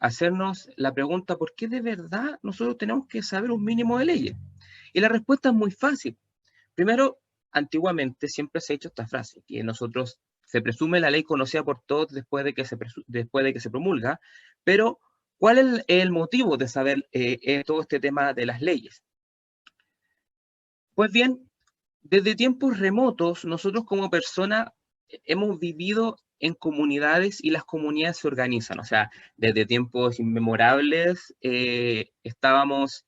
hacernos la pregunta, ¿por qué de verdad nosotros tenemos que saber un mínimo de leyes? Y la respuesta es muy fácil. Primero, antiguamente siempre se ha hecho esta frase, que nosotros se presume la ley conocida por todos después de que se promulga, pero ¿cuál es el motivo de saber todo este tema de las leyes? Pues bien, desde tiempos remotos, nosotros como personas hemos vivido en comunidades y las comunidades se organizan. O sea, desde tiempos inmemorables estábamos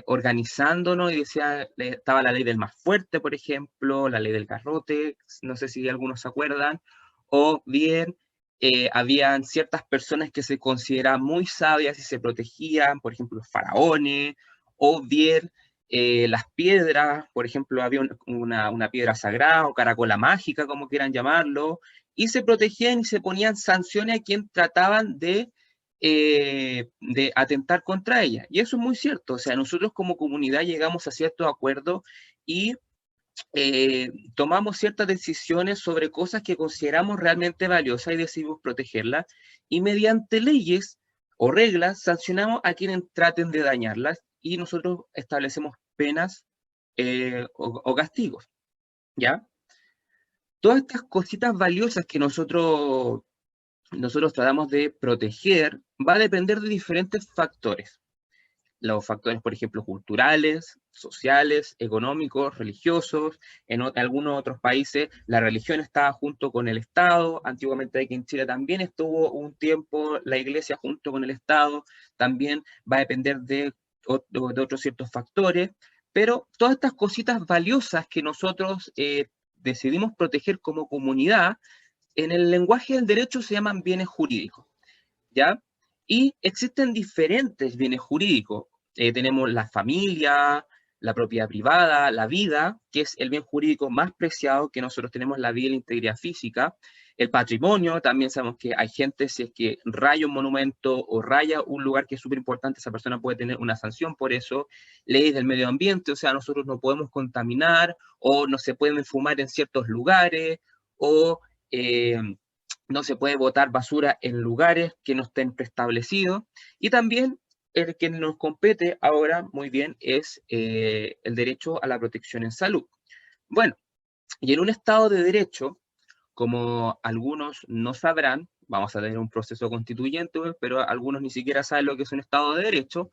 organizándonos y estaba la ley del más fuerte, por ejemplo, la ley del garrote, no sé si algunos se acuerdan, o bien habían ciertas personas que se consideraban muy sabias y se protegían, por ejemplo, los faraones, o bien las piedras, por ejemplo, había una piedra sagrada o caracola mágica, como quieran llamarlo, y se protegían y se ponían sanciones a quien trataban de atentar contra ella. Y eso es muy cierto, o sea, nosotros como comunidad llegamos a ciertos acuerdos y tomamos ciertas decisiones sobre cosas que consideramos realmente valiosas y decidimos protegerlas, y mediante leyes o reglas sancionamos a quienes traten de dañarlas y nosotros establecemos penas o castigos, ¿ya? Todas estas cositas valiosas que nosotros tratamos de proteger va a depender de diferentes factores. Los factores, por ejemplo, culturales, sociales, económicos, religiosos. En algunos otros países la religión estaba junto con el Estado. Antiguamente aquí en Chile también estuvo un tiempo la iglesia junto con el Estado. También va a depender de otros ciertos factores. Pero todas estas cositas valiosas que nosotros decidimos proteger como comunidad, en el lenguaje del derecho se llaman bienes jurídicos, ¿ya? Y existen diferentes bienes jurídicos. Tenemos la familia, la propiedad privada, la vida, que es el bien jurídico más preciado que nosotros tenemos, la vida y la integridad física. El patrimonio, también sabemos que hay gente, si es que raya un monumento o raya un lugar que es súper importante, esa persona puede tener una sanción por eso. Leyes del medio ambiente, o sea, nosotros no podemos contaminar o no se pueden fumar en ciertos lugares o eh, no se puede botar basura en lugares que no estén preestablecidos. Y también el que nos compete ahora muy bien es el derecho a la protección en salud. Bueno, y en un Estado de Derecho, como algunos no sabrán, vamos a tener un proceso constituyente, pero algunos ni siquiera saben lo que es un Estado de Derecho.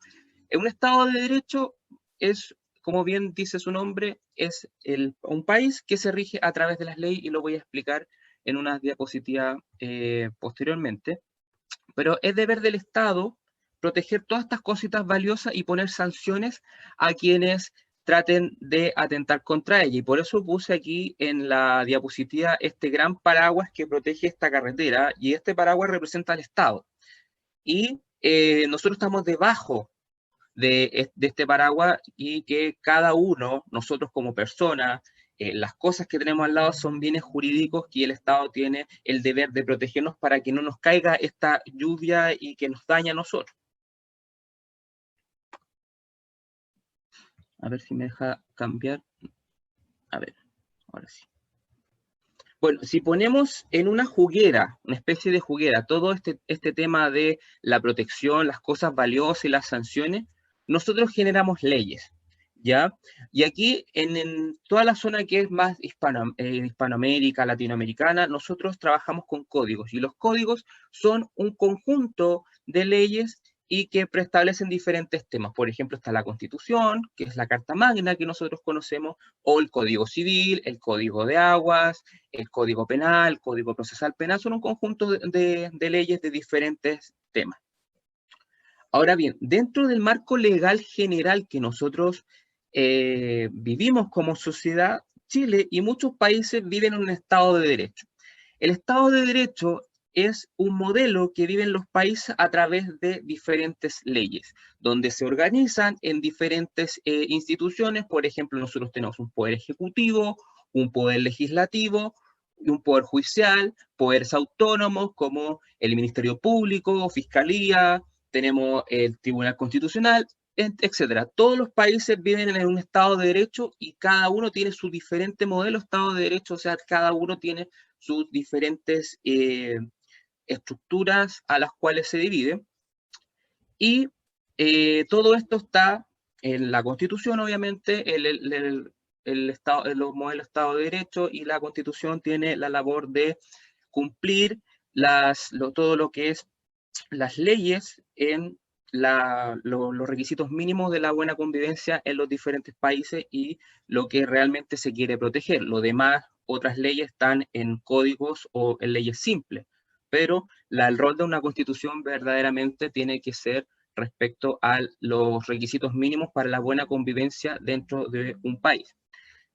En un Estado de Derecho es, como bien dice su nombre, es un país que se rige a través de las leyes, y lo voy a explicar en una diapositiva posteriormente. Pero es deber del Estado proteger todas estas cositas valiosas y poner sanciones a quienes traten de atentar contra ella. Y por eso puse aquí en la diapositiva este gran paraguas que protege esta carretera, y este paraguas representa al Estado. Y nosotros estamos debajo de este paraguas, y que cada uno, nosotros como personas, las cosas que tenemos al lado son bienes jurídicos que el Estado tiene el deber de protegernos para que no nos caiga esta lluvia y que nos daña a nosotros. A ver si me deja cambiar. A ver, ahora sí. Bueno, si ponemos en una juguera, una especie de juguera, todo este tema de la protección, las cosas valiosas y las sanciones, nosotros generamos leyes, ¿ya? Y aquí, en toda la zona que es más Hispanoamérica, latinoamericana, nosotros trabajamos con códigos, y los códigos son un conjunto de leyes y que preestablecen diferentes temas. Por ejemplo, está la Constitución, que es la Carta Magna que nosotros conocemos, o el Código Civil, el Código de Aguas, el Código Penal, el Código Procesal Penal, son un conjunto de leyes de diferentes temas. Ahora bien, dentro del marco legal general que nosotros vivimos como sociedad, Chile y muchos países viven en un Estado de Derecho. El Estado de Derecho es un modelo que viven los países a través de diferentes leyes, donde se organizan en diferentes instituciones. Por ejemplo, nosotros tenemos un poder ejecutivo, un poder legislativo y un poder judicial, poderes autónomos como el Ministerio Público, Fiscalía, tenemos el Tribunal Constitucional, etcétera. Todos los países viven en un Estado de Derecho y cada uno tiene su diferente modelo de Estado de Derecho, o sea, cada uno tiene sus diferentes estructuras a las cuales se divide, y todo esto está en la Constitución, obviamente, el Estado, los modelos de Estado de Derecho, y la Constitución tiene la labor de cumplir todo lo que es las leyes en los requisitos mínimos de la buena convivencia en los diferentes países y lo que realmente se quiere proteger. Lo demás, otras leyes están en códigos o en leyes simples, pero el rol de una constitución verdaderamente tiene que ser respecto a los requisitos mínimos para la buena convivencia dentro de un país.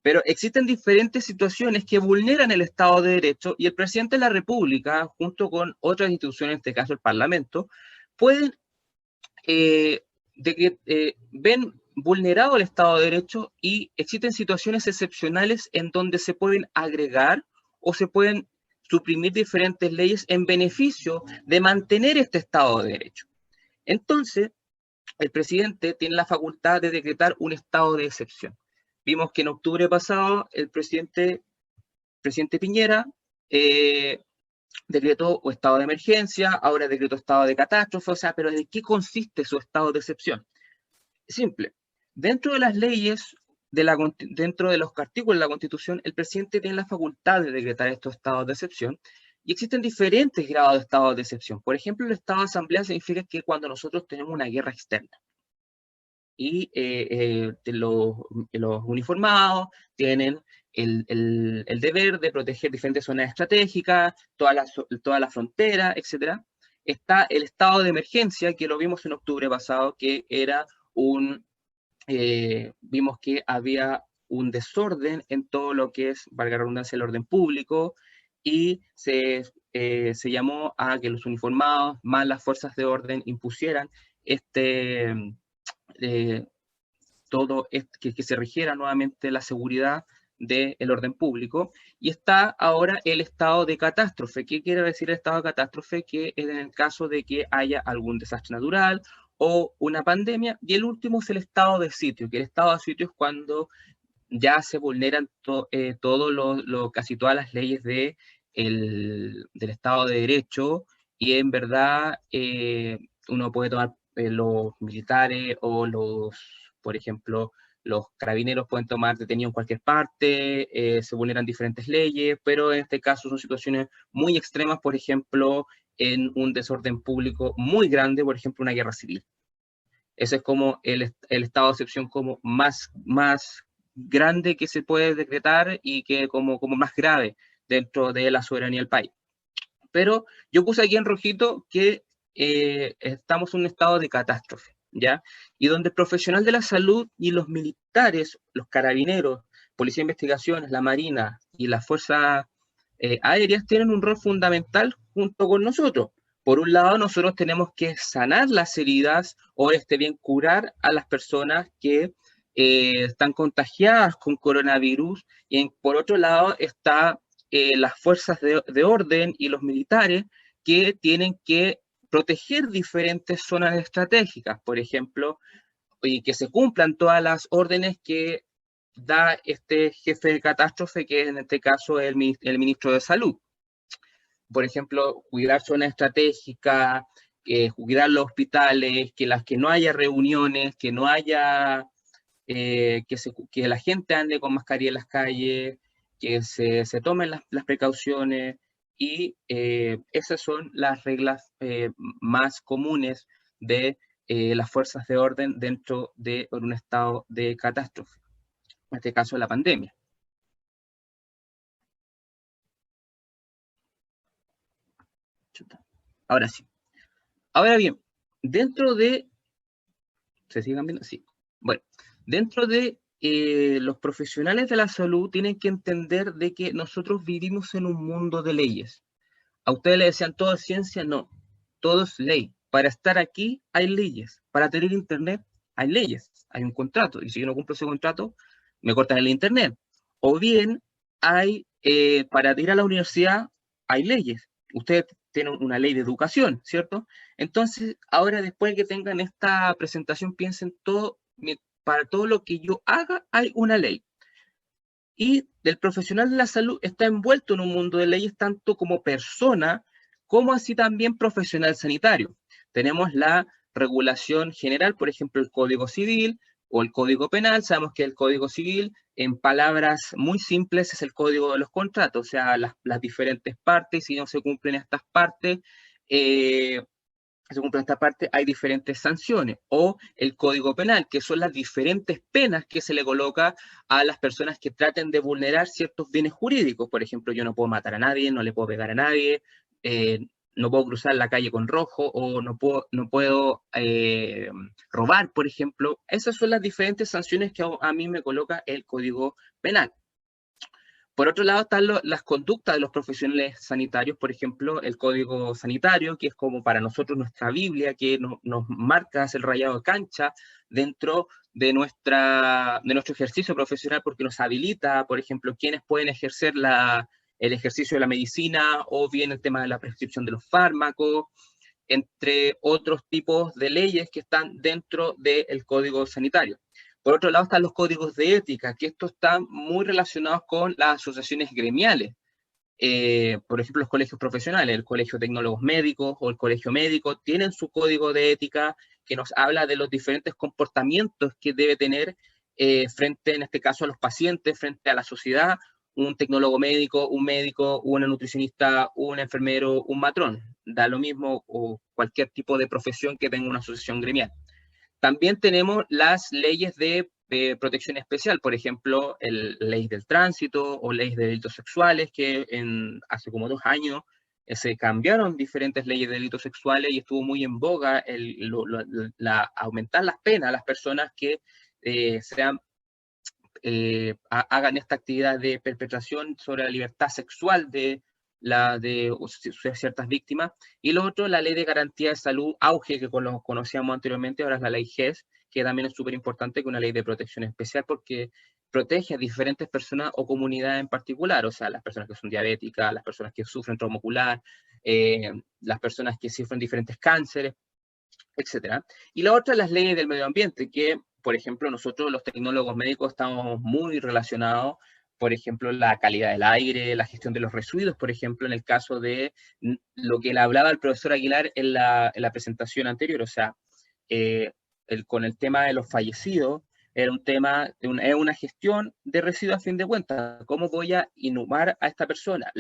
Pero existen diferentes situaciones que vulneran el Estado de Derecho, y el presidente de la República, junto con otras instituciones, en este caso el Parlamento, pueden ven vulnerado el Estado de Derecho, y existen situaciones excepcionales en donde se pueden agregar o se pueden suprimir diferentes leyes en beneficio de mantener este Estado de Derecho. Entonces, el presidente tiene la facultad de decretar un estado de excepción. Vimos que en octubre pasado el presidente Piñera decretó estado de emergencia, ahora decretó estado de catástrofe. O sea, pero ¿de qué consiste su estado de excepción? Simple. Dentro de las leyes, dentro de los artículos de la Constitución, el presidente tiene la facultad de decretar estos estados de excepción, y existen diferentes grados de estados de excepción. Por ejemplo, el estado de asamblea significa que cuando nosotros tenemos una guerra externa, y los uniformados tienen el deber de proteger diferentes zonas estratégicas, toda la frontera, etc. Está el estado de emergencia, que lo vimos en octubre pasado, que era vimos que había un desorden en todo lo que es, valga la redundancia, el orden público, y se llamó a que los uniformados más las fuerzas de orden impusieran que se rigiera nuevamente la seguridad del orden público. Y está ahora el estado de catástrofe. ¿Qué quiere decir el estado de catástrofe? Que es en el caso de que haya algún desastre natural o una pandemia. Y el último es el estado de sitio, que el estado de sitio es cuando ya se vulneran casi todas las leyes del Estado de Derecho, y en verdad uno puede tomar los militares o por ejemplo, los carabineros pueden tomar detenido en cualquier parte, se vulneran diferentes leyes, pero en este caso son situaciones muy extremas, por ejemplo, en un desorden público muy grande, por ejemplo, una guerra civil. Ese es como el estado de excepción como más grande que se puede decretar, y que como más grave dentro de la soberanía del país. Pero yo puse aquí en rojito que estamos en un estado de catástrofe, ¿ya? Y donde el profesional de la salud y los militares, los carabineros, Policía de Investigaciones, la Marina y las fuerzas aéreas tienen un rol fundamental junto con nosotros. Por un lado, nosotros tenemos que sanar las heridas, o bien curar a las personas que están contagiadas con coronavirus, y por otro lado está las fuerzas de orden y los militares, que tienen que proteger diferentes zonas estratégicas, por ejemplo, y que se cumplan todas las órdenes que da este jefe de catástrofe, que en este caso es el ministro de Salud. Por ejemplo, cuidar zonas estratégicas, cuidar los hospitales, que no haya reuniones, que no haya, que la gente ande con mascarilla en las calles, que se tomen las precauciones, y esas son las reglas más comunes de las fuerzas de orden dentro de un estado de catástrofe, en este caso la pandemia. Ahora sí. Ahora bien, dentro de... ¿Se sigan viendo? Sí. Bueno, dentro de los profesionales de la salud tienen que entender de que nosotros vivimos en un mundo de leyes. A ustedes les decían, todo es ciencia, no. Todo es ley. Para estar aquí hay leyes. Para tener internet hay leyes. Hay un contrato. Y si yo no cumplo ese contrato, me cortan el internet. O bien, para ir a la universidad hay leyes. Ustedes tienen una ley de educación, ¿cierto? Entonces, ahora después de que tengan esta presentación, piensen para todo lo que yo haga hay una ley. Y el profesional de la salud está envuelto en un mundo de leyes, tanto como persona, como así también profesional sanitario. Tenemos la regulación general, por ejemplo, el Código Civil o el Código Penal. Sabemos que el Código Civil, en palabras muy simples, es el código de los contratos, o sea, las diferentes partes, si no se cumplen estas partes, hay diferentes sanciones, o el Código Penal, que son las diferentes penas que se le coloca a las personas que traten de vulnerar ciertos bienes jurídicos. Por ejemplo, yo no puedo matar a nadie, no le puedo pegar a nadie, no puedo cruzar la calle con rojo, o no puedo robar, por ejemplo. Esas son las diferentes sanciones que a mí me coloca el Código Penal. Por otro lado están las conductas de los profesionales sanitarios, por ejemplo, el Código Sanitario, que es como para nosotros nuestra Biblia, que nos marca el rayado de cancha dentro de nuestro ejercicio profesional, porque nos habilita, por ejemplo, quienes pueden ejercer el ejercicio de la medicina, o bien el tema de la prescripción de los fármacos, entre otros tipos de leyes que están dentro del Código Sanitario. Por otro lado están los códigos de ética, que estos están muy relacionados con las asociaciones gremiales. Por ejemplo, los colegios profesionales, el Colegio de Tecnólogos Médicos o el Colegio Médico, tienen su código de ética que nos habla de los diferentes comportamientos que debe tener frente, en este caso, a los pacientes, frente a la sociedad, un tecnólogo médico, una nutricionista, un enfermero, un matrón. Da lo mismo, o cualquier tipo de profesión que tenga una asociación gremial. También tenemos las leyes de protección especial, por ejemplo, ley del tránsito o leyes de delitos sexuales, que hace como 2 años se cambiaron diferentes leyes de delitos sexuales y estuvo muy en boga aumentar las penas a las personas que hagan esta actividad de perpetración sobre la libertad sexual de ciertas víctimas. Y lo otro, la ley de garantía de salud, auge, que conocíamos anteriormente, ahora es la ley GES, que también es súper importante, que una ley de protección especial, porque protege a diferentes personas o comunidades en particular, o sea, las personas que son diabéticas, las personas que sufren trauma ocular, las personas que sufren diferentes cánceres, etcétera. Y la otra, las leyes del medio ambiente, que, por ejemplo, nosotros los tecnólogos médicos estamos muy relacionados, por ejemplo, la calidad del aire, la gestión de los residuos, por ejemplo, en el caso de lo que le hablaba el profesor Aguilar en la presentación anterior, o sea, con el tema de los fallecidos, era un tema, es una gestión de residuos a fin de cuentas. ¿Cómo voy a inhumar a esta persona?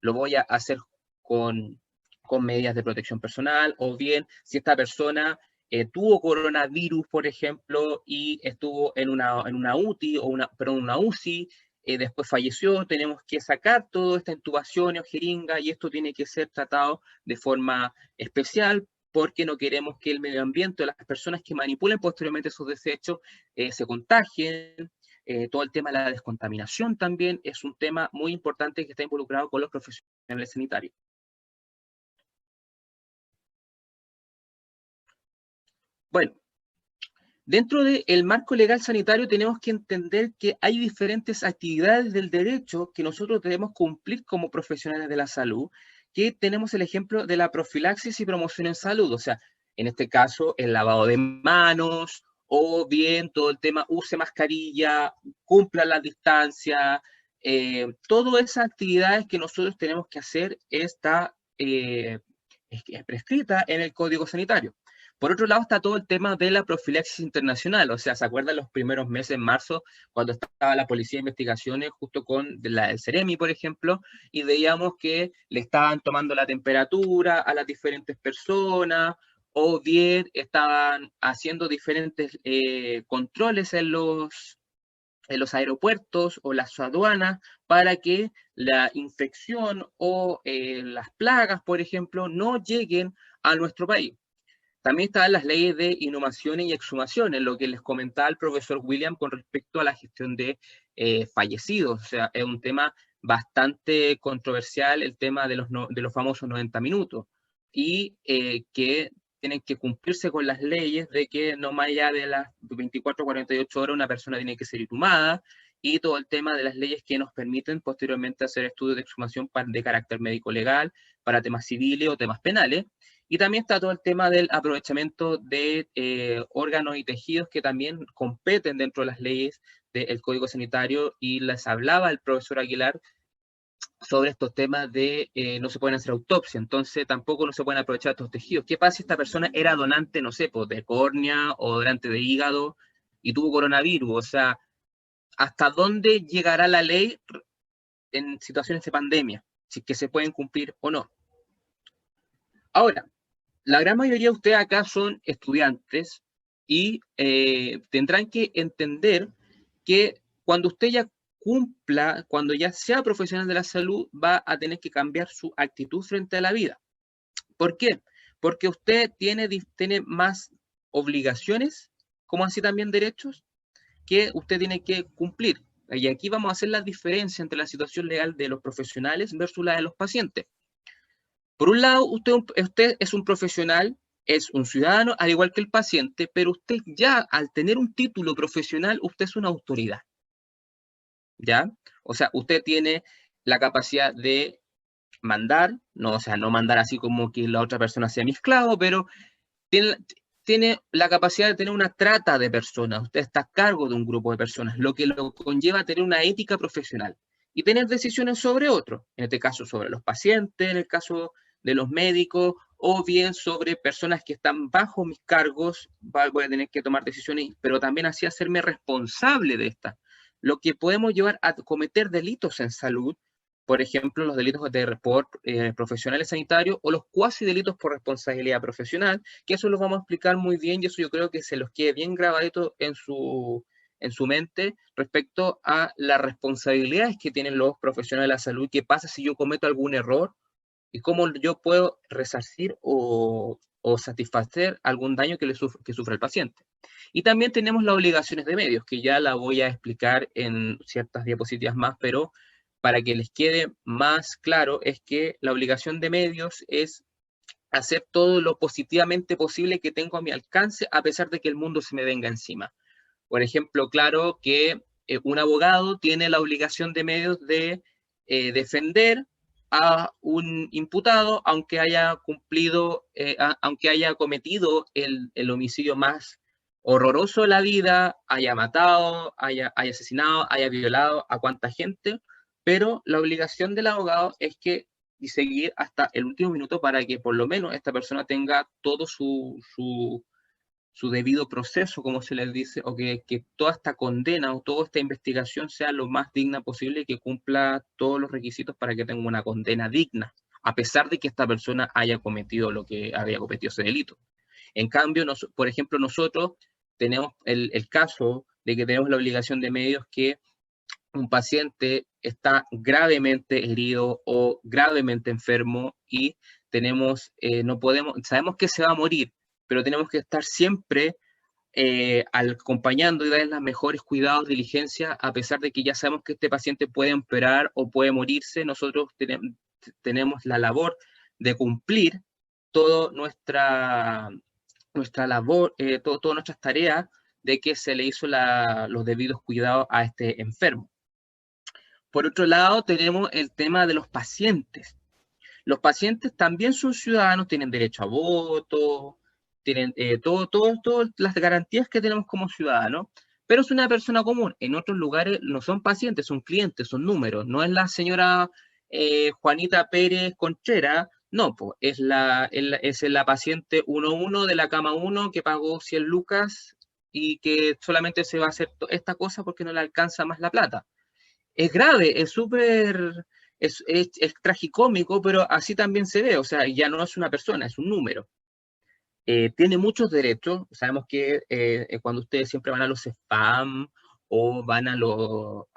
Lo voy a hacer con medidas de protección personal, o bien si esta persona tuvo coronavirus, por ejemplo, y estuvo en una UTI, una UCI, después falleció, tenemos que sacar toda esta intubación o jeringa, y esto tiene que ser tratado de forma especial, porque no queremos que el medio ambiente o las personas que manipulen posteriormente esos desechos se contagien. Todo el tema de la descontaminación también es un tema muy importante que está involucrado con los profesionales sanitarios. Bueno, dentro del marco legal sanitario tenemos que entender que hay diferentes actividades del derecho que nosotros debemos cumplir como profesionales de la salud, que tenemos el ejemplo de la profilaxis y promoción en salud, o sea, en este caso el lavado de manos, o bien todo el tema use mascarilla, cumpla la distancia, todas esas actividades que nosotros tenemos que hacer está prescrita en el Código Sanitario. Por otro lado está todo el tema de la profilaxis internacional, o sea, ¿se acuerdan los primeros meses en marzo cuando estaba la Policía de Investigaciones justo con el Ceremi, por ejemplo, y veíamos que le estaban tomando la temperatura a las diferentes personas, o bien estaban haciendo diferentes controles en los aeropuertos o las aduanas para que la infección o las plagas, por ejemplo, no lleguen a nuestro país? También están las leyes de inhumaciones y exhumaciones, lo que les comentaba el profesor William con respecto a la gestión de fallecidos. O sea, es un tema bastante controversial el tema de los famosos 90 minutos, y que tienen que cumplirse con las leyes de que no más allá de las 24 o 48 horas una persona tiene que ser inhumada, y todo el tema de las leyes que nos permiten posteriormente hacer estudios de exhumación de carácter médico-legal, para temas civiles o temas penales. Y también está todo el tema del aprovechamiento de órganos y tejidos, que también competen dentro de las leyes del Código Sanitario, y les hablaba el profesor Aguilar sobre estos temas de no se pueden hacer autopsia, entonces tampoco no se pueden aprovechar estos tejidos. ¿Qué pasa si esta persona era donante, no sé, pues, de córnea o donante de hígado y tuvo coronavirus? O sea, ¿hasta dónde llegará la ley en situaciones de pandemia? Si es que se pueden cumplir o no. Ahora, la gran mayoría de ustedes acá son estudiantes y tendrán que entender que cuando usted ya cumpla, cuando ya sea profesional de la salud, va a tener que cambiar su actitud frente a la vida. ¿Por qué? Porque usted tiene más obligaciones, como así también derechos, que usted tiene que cumplir. Y aquí vamos a hacer la diferencia entre la situación legal de los profesionales versus la de los pacientes. Por un lado, usted es un profesional, es un ciudadano, al igual que el paciente, pero usted ya, al tener un título profesional, usted es una autoridad, ¿ya? O sea, usted tiene la capacidad de mandar, no, o sea, no mandar así como que la otra persona sea mi esclavo, pero tiene la capacidad de tener una trata de personas, usted está a cargo de un grupo de personas, lo que lo conlleva a tener una ética profesional y tener decisiones sobre otros, en este caso sobre los pacientes, en el caso de los médicos, o bien sobre personas que están bajo mis cargos, voy a tener que tomar decisiones, pero también así hacerme responsable de estas, lo que podemos llevar a cometer delitos en salud, por ejemplo, los delitos por profesionales sanitarios o los cuasi delitos por responsabilidad profesional, que eso lo vamos a explicar muy bien y eso yo creo que se los quede bien grabadito en su mente respecto a las responsabilidades que tienen los profesionales de la salud, qué pasa si yo cometo algún error y cómo yo puedo resarcir o satisfacer algún daño que sufre el paciente. Y también tenemos las obligaciones de medios, que ya la voy a explicar en ciertas diapositivas más, pero para que les quede más claro, es que la obligación de medios es hacer todo lo positivamente posible que tengo a mi alcance, a pesar de que el mundo se me venga encima. Por ejemplo, claro que un abogado tiene la obligación de medios de defender a un imputado, aunque haya cumplido, aunque haya cometido el homicidio más horroroso de la vida, haya matado, haya asesinado, haya violado a cuanta gente, pero la obligación del abogado es que y seguir hasta el último minuto para que por lo menos esta persona tenga todo su debido proceso, como se les dice, o que toda esta condena o toda esta investigación sea lo más digna posible y que cumpla todos los requisitos para que tenga una condena digna, a pesar de que esta persona haya cometido lo que había cometido ese delito. En cambio, por ejemplo, nosotros tenemos el caso de que tenemos la obligación de medios que un paciente está gravemente herido o gravemente enfermo y no podemos, sabemos que se va a morir, pero tenemos que estar siempre acompañando y darle los mejores cuidados, diligencia, a pesar de que ya sabemos que este paciente puede empeorar o puede morirse, nosotros tenemos la labor de cumplir toda nuestra labor, todas nuestras tareas de que se le hizo los debidos cuidados a este enfermo. Por otro lado, tenemos el tema de los pacientes. Los pacientes también son ciudadanos, tienen derecho a voto, tienen todas las garantías que tenemos como ciudadanos, pero es una persona común. En otros lugares no son pacientes, son clientes, son números. No es la señora Juanita Pérez Conchera, no, pues es la paciente 1-1 de la cama 1 que pagó 100 lucas y que solamente se va a hacer esta cosa porque no le alcanza más la plata. Es grave, es súper, es tragicómico, pero así también se ve, o sea, ya no es una persona, es un número. Tiene muchos derechos, sabemos que cuando ustedes siempre van a los spam o van a los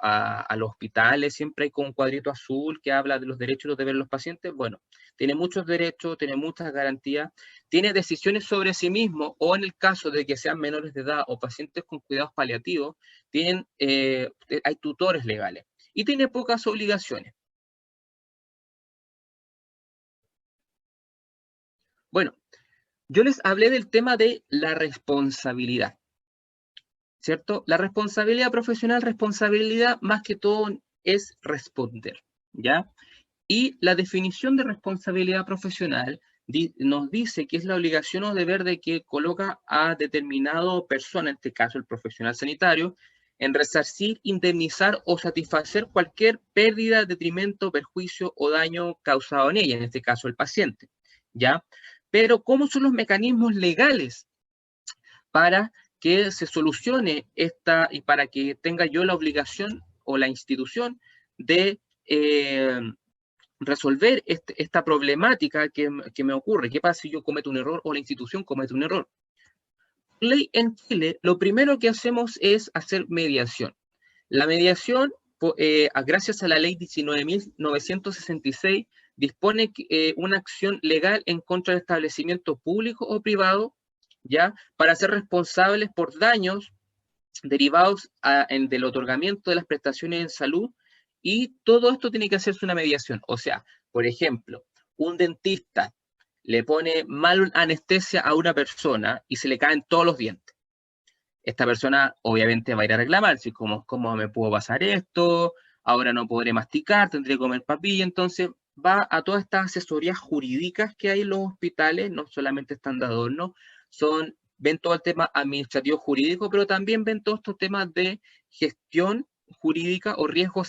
hospitales, siempre hay con un cuadrito azul que habla de los derechos y los deberes de los pacientes. Bueno, tiene muchos derechos, tiene muchas garantías, tiene decisiones sobre sí mismo, o en el caso de que sean menores de edad o pacientes con cuidados paliativos, hay tutores legales y tiene pocas obligaciones. Bueno, yo les hablé del tema de la responsabilidad, ¿cierto? La responsabilidad profesional, responsabilidad más que todo es responder, ¿ya? Y la definición de responsabilidad profesional nos dice que es la obligación o deber de que coloca a determinado persona, en este caso el profesional sanitario, en resarcir, indemnizar o satisfacer cualquier pérdida, detrimento, perjuicio o daño causado en ella, en este caso el paciente, ¿ya? Pero ¿cómo son los mecanismos legales para que se solucione esta y para que tenga yo la obligación o la institución de resolver esta problemática que me ocurre? ¿Qué pasa si yo cometo un error o la institución comete un error? Ley en Chile, lo primero que hacemos es hacer mediación. La mediación, gracias a la ley 19.966, dispone una acción legal en contra del establecimiento público o privado, ¿ya? Para ser responsables por daños derivados del otorgamiento de las prestaciones en salud, y todo esto tiene que hacerse una mediación. O sea, por ejemplo, un dentista le pone mal anestesia a una persona y se le caen todos los dientes. Esta persona obviamente va a ir a reclamar, si ¿cómo me pudo pasar esto? Ahora no podré masticar, tendré que comer papilla. Entonces va a todas estas asesorías jurídicas que hay en los hospitales, no solamente están de adorno, ven todo el tema administrativo jurídico, pero también ven todos estos temas de gestión jurídica o riesgo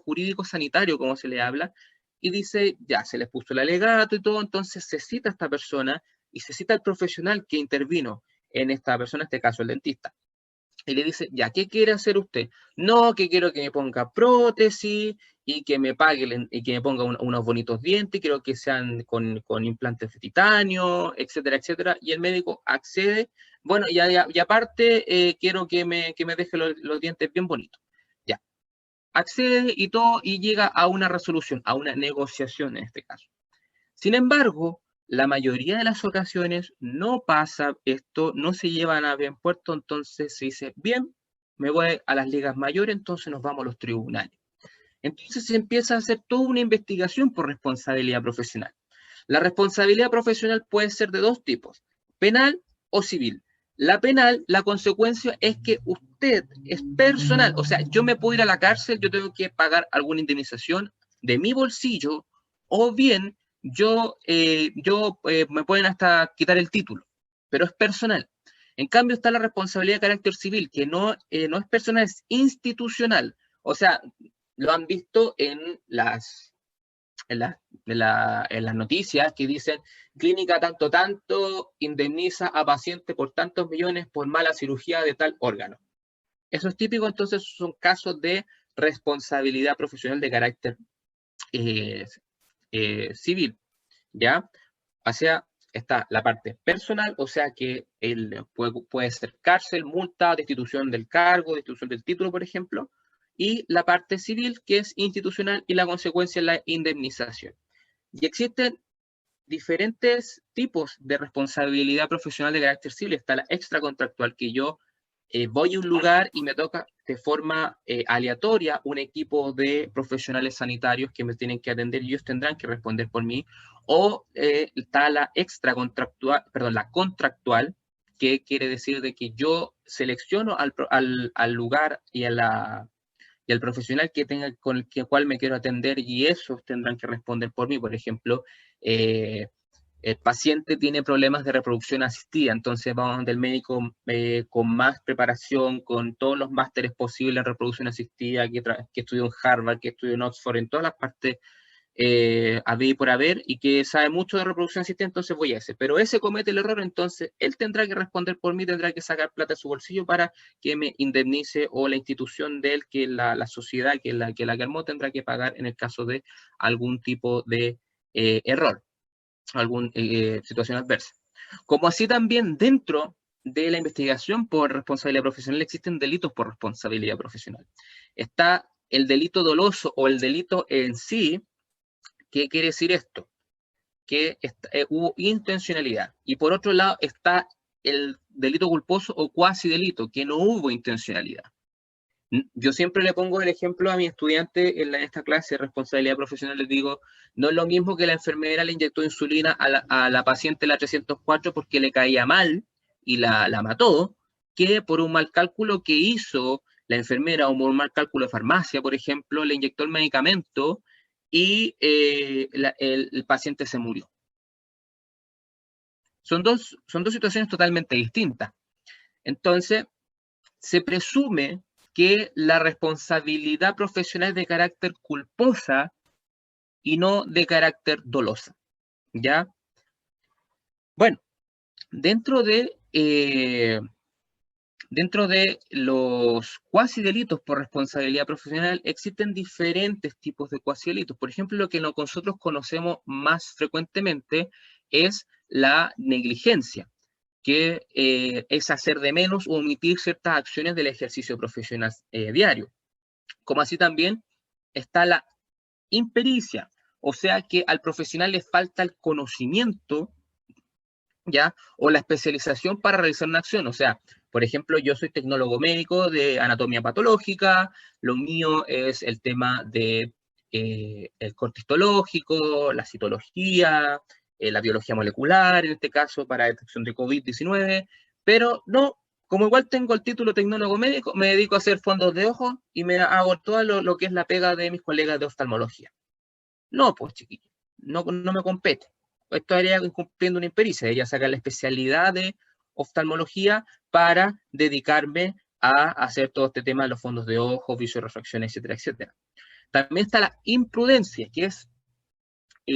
jurídico sanitario, como se le habla, y dice, ya, se les puso el alegato y todo, entonces se cita a esta persona y se cita al profesional que intervino en esta persona, en este caso el dentista. Y le dice, ya, ¿qué quiere hacer usted? No, que quiero que me ponga prótesis y que me pague y que me ponga unos bonitos dientes, quiero que sean con implantes de titanio, etcétera, etcétera. Y el médico accede, bueno, y aparte quiero que me deje los dientes bien bonitos. Ya, accede y todo, y llega a una resolución, a una negociación en este caso. Sin embargo, la mayoría de las ocasiones no pasa esto, no se llevan a buen puerto, entonces se dice, bien, me voy a las ligas mayores, entonces nos vamos a los tribunales. Entonces se empieza a hacer toda una investigación por responsabilidad profesional. La responsabilidad profesional puede ser de dos tipos, penal o civil. La penal, la consecuencia es que usted es personal, o sea, yo me puedo ir a la cárcel, yo tengo que pagar alguna indemnización de mi bolsillo, o bien me pueden hasta quitar el título, pero es personal. En cambio está la responsabilidad de carácter civil, que no es personal, es institucional. O sea, lo han visto en las noticias que dicen clínica tanto indemniza a paciente por tantos millones por mala cirugía de tal órgano. Eso es típico, entonces son casos de responsabilidad profesional de carácter civil, ¿ya? O sea, está la parte personal, o sea que puede ser cárcel, multa, destitución del cargo, destitución del título, por ejemplo, y la parte civil, que es institucional, y la consecuencia es la indemnización. Y existen diferentes tipos de responsabilidad profesional de carácter civil. Está la extracontractual, que yo voy a un lugar y me toca de forma aleatoria un equipo de profesionales sanitarios que me tienen que atender y ellos tendrán que responder por mí. O está la extracontractual, perdón, la contractual, que quiere decir de que yo selecciono al lugar y al profesional con el cual me quiero atender, y esos tendrán que responder por mí. Por ejemplo, el paciente tiene problemas de reproducción asistida, entonces vamos del médico con más preparación, con todos los másteres posibles en reproducción asistida, que estudió en Harvard, que estudió en Oxford, en todas las partes haber y por haber, y que sabe mucho de reproducción asistida, entonces voy a ese. Pero ese comete el error, entonces él tendrá que responder por mí, tendrá que sacar plata de su bolsillo para que me indemnice, o la institución de él, que la sociedad que la armó, tendrá que pagar en el caso de algún tipo de error, alguna situación adversa. Como así también dentro de la investigación por responsabilidad profesional existen delitos por responsabilidad profesional. Está el delito doloso o el delito en sí. ¿Qué quiere decir esto? Que hubo intencionalidad. Y por otro lado está el delito culposo o cuasi delito, que no hubo intencionalidad. Yo siempre le pongo el ejemplo a mi estudiante en esta clase de responsabilidad profesional, les digo, no es lo mismo que la enfermera le inyectó insulina a la paciente la 304 porque le caía mal y la mató, que por un mal cálculo que hizo la enfermera, o por un mal cálculo de farmacia, por ejemplo, le inyectó el medicamento y el paciente se murió. Son dos situaciones totalmente distintas. Entonces, se presume que la responsabilidad profesional es de carácter culposa y no de carácter dolosa, ¿ya? Bueno, dentro de los cuasi delitos por responsabilidad profesional existen diferentes tipos de cuasi delitos. Por ejemplo, lo que nosotros conocemos más frecuentemente es la negligencia, que es hacer de menos o omitir ciertas acciones del ejercicio profesional diario. Como así también está la impericia, o sea que al profesional le falta el conocimiento, ¿ya? O la especialización para realizar una acción. O sea, por ejemplo, yo soy tecnólogo médico de anatomía patológica, lo mío es el tema de el corte histológico, la citología, la biología molecular, en este caso para detección de COVID-19, pero no, como igual tengo el título tecnólogo médico, me dedico a hacer fondos de ojos y me hago todo lo que es la pega de mis colegas de oftalmología. No, pues chiquillo, no me compete. Estaría cumpliendo una impericia, ella saca la especialidad de oftalmología para dedicarme a hacer todo este tema de los fondos de ojos, visiorefracción, etcétera, etcétera. También está la imprudencia, que es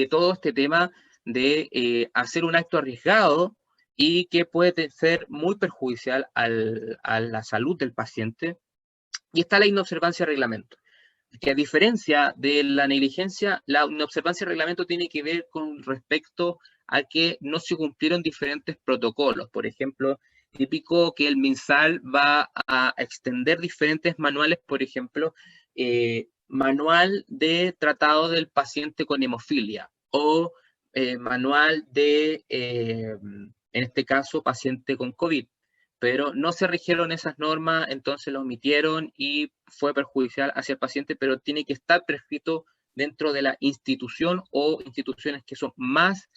todo este tema de hacer un acto arriesgado y que puede ser muy perjudicial a la salud del paciente. Y está la inobservancia de reglamento, que a diferencia de la negligencia, la inobservancia de reglamento tiene que ver con respecto a que no se cumplieron diferentes protocolos. Por ejemplo, típico que el MinSal va a extender diferentes manuales, por ejemplo, manual de tratado del paciente con hemofilia o manual de, en este caso, paciente con COVID, pero no se rigieron esas normas, entonces lo omitieron y fue perjudicial hacia el paciente, pero tiene que estar prescrito dentro de la institución o instituciones que son más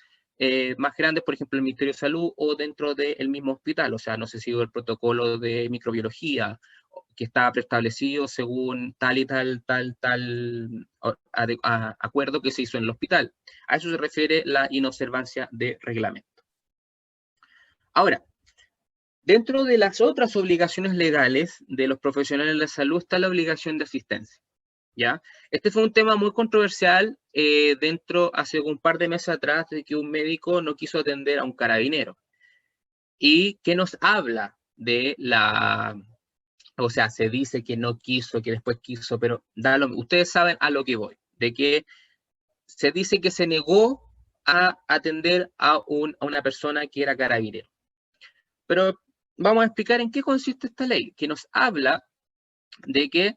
grandes, por ejemplo, el Ministerio de Salud o dentro del mismo hospital. O sea, no se siguió el protocolo de microbiología que estaba preestablecido según tal y tal acuerdo que se hizo en el hospital. A eso se refiere la inobservancia de reglamento. Ahora, dentro de las otras obligaciones legales de los profesionales de la salud está la obligación de asistencia, ¿ya? Este fue un tema muy controversial hace un par de meses atrás, de que un médico no quiso atender a un carabinero. Y que nos habla de o sea, se dice que no quiso, que después quiso, pero ustedes saben a lo que voy, de que se dice que se negó a atender a una persona que era carabinero. Pero vamos a explicar en qué consiste esta ley, que nos habla de que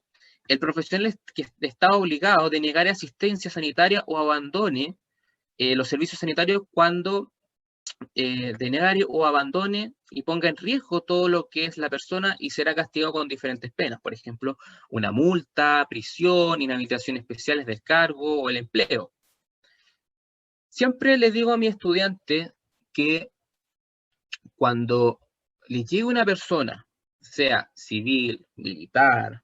el profesional que está obligado de negar asistencia sanitaria o abandone los servicios sanitarios cuando denegue o abandone y ponga en riesgo todo lo que es la persona y será castigado con diferentes penas, por ejemplo, una multa, prisión, inhabilitación especiales del cargo o el empleo. Siempre les digo a mi estudiante que cuando les llegue una persona, sea civil, militar,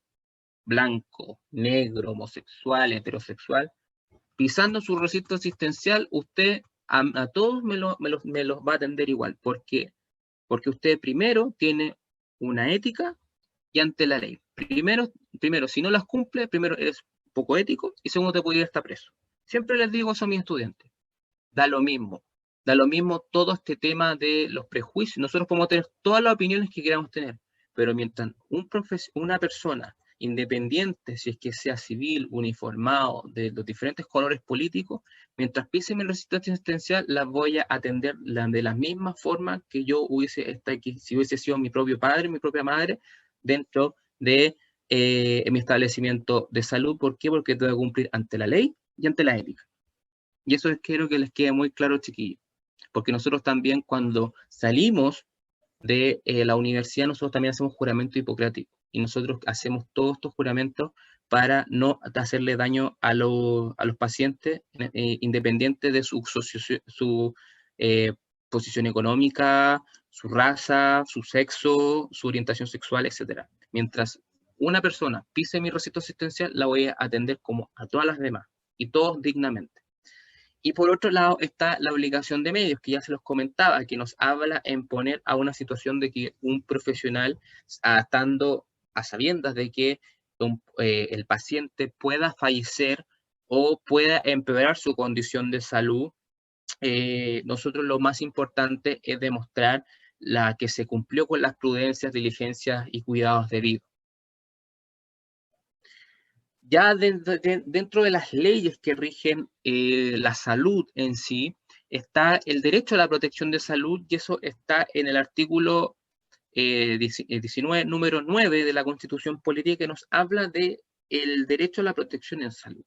blanco, negro, homosexual, heterosexual, pisando su recinto asistencial, usted a todos me los va a atender igual. ¿Por qué? Porque usted primero tiene una ética y ante la ley. Primero, si no las cumple, primero eres poco ético y segundo te puede ir hasta preso. Siempre les digo eso a mis estudiantes. Da lo mismo. Da lo mismo todo este tema de los prejuicios. Nosotros podemos tener todas las opiniones que queramos tener, pero mientras una persona independiente, si es que sea civil, uniformado, de los diferentes colores políticos, mientras pise mi resistencia asistencial, las voy a atender de la misma forma que yo si hubiese sido mi propio padre, mi propia madre, dentro de mi establecimiento de salud. ¿Por qué? Porque tengo que cumplir ante la ley y ante la ética. Y eso quiero que les quede muy claro, chiquillos, porque nosotros también cuando salimos de la universidad, nosotros también hacemos juramento hipocrático, y nosotros hacemos todos estos juramentos para no hacerle daño a los pacientes, independiente de su posición económica, su raza, su sexo, su orientación sexual, etc. Mientras una persona pise mi recinto asistencial, la voy a atender como a todas las demás, y todos dignamente. Y por otro lado está la obligación de medios, que ya se los comentaba, que nos habla en poner a una situación de que un profesional, estando a sabiendas de que el paciente pueda fallecer o pueda empeorar su condición de salud, nosotros lo más importante es demostrar que se cumplió con las prudencias, diligencias y cuidados debidos. Ya dentro de las leyes que rigen la salud en sí, está el derecho a la protección de salud, y eso está en el artículo 19, número 9 de la Constitución Política, que nos habla de el derecho a la protección en salud.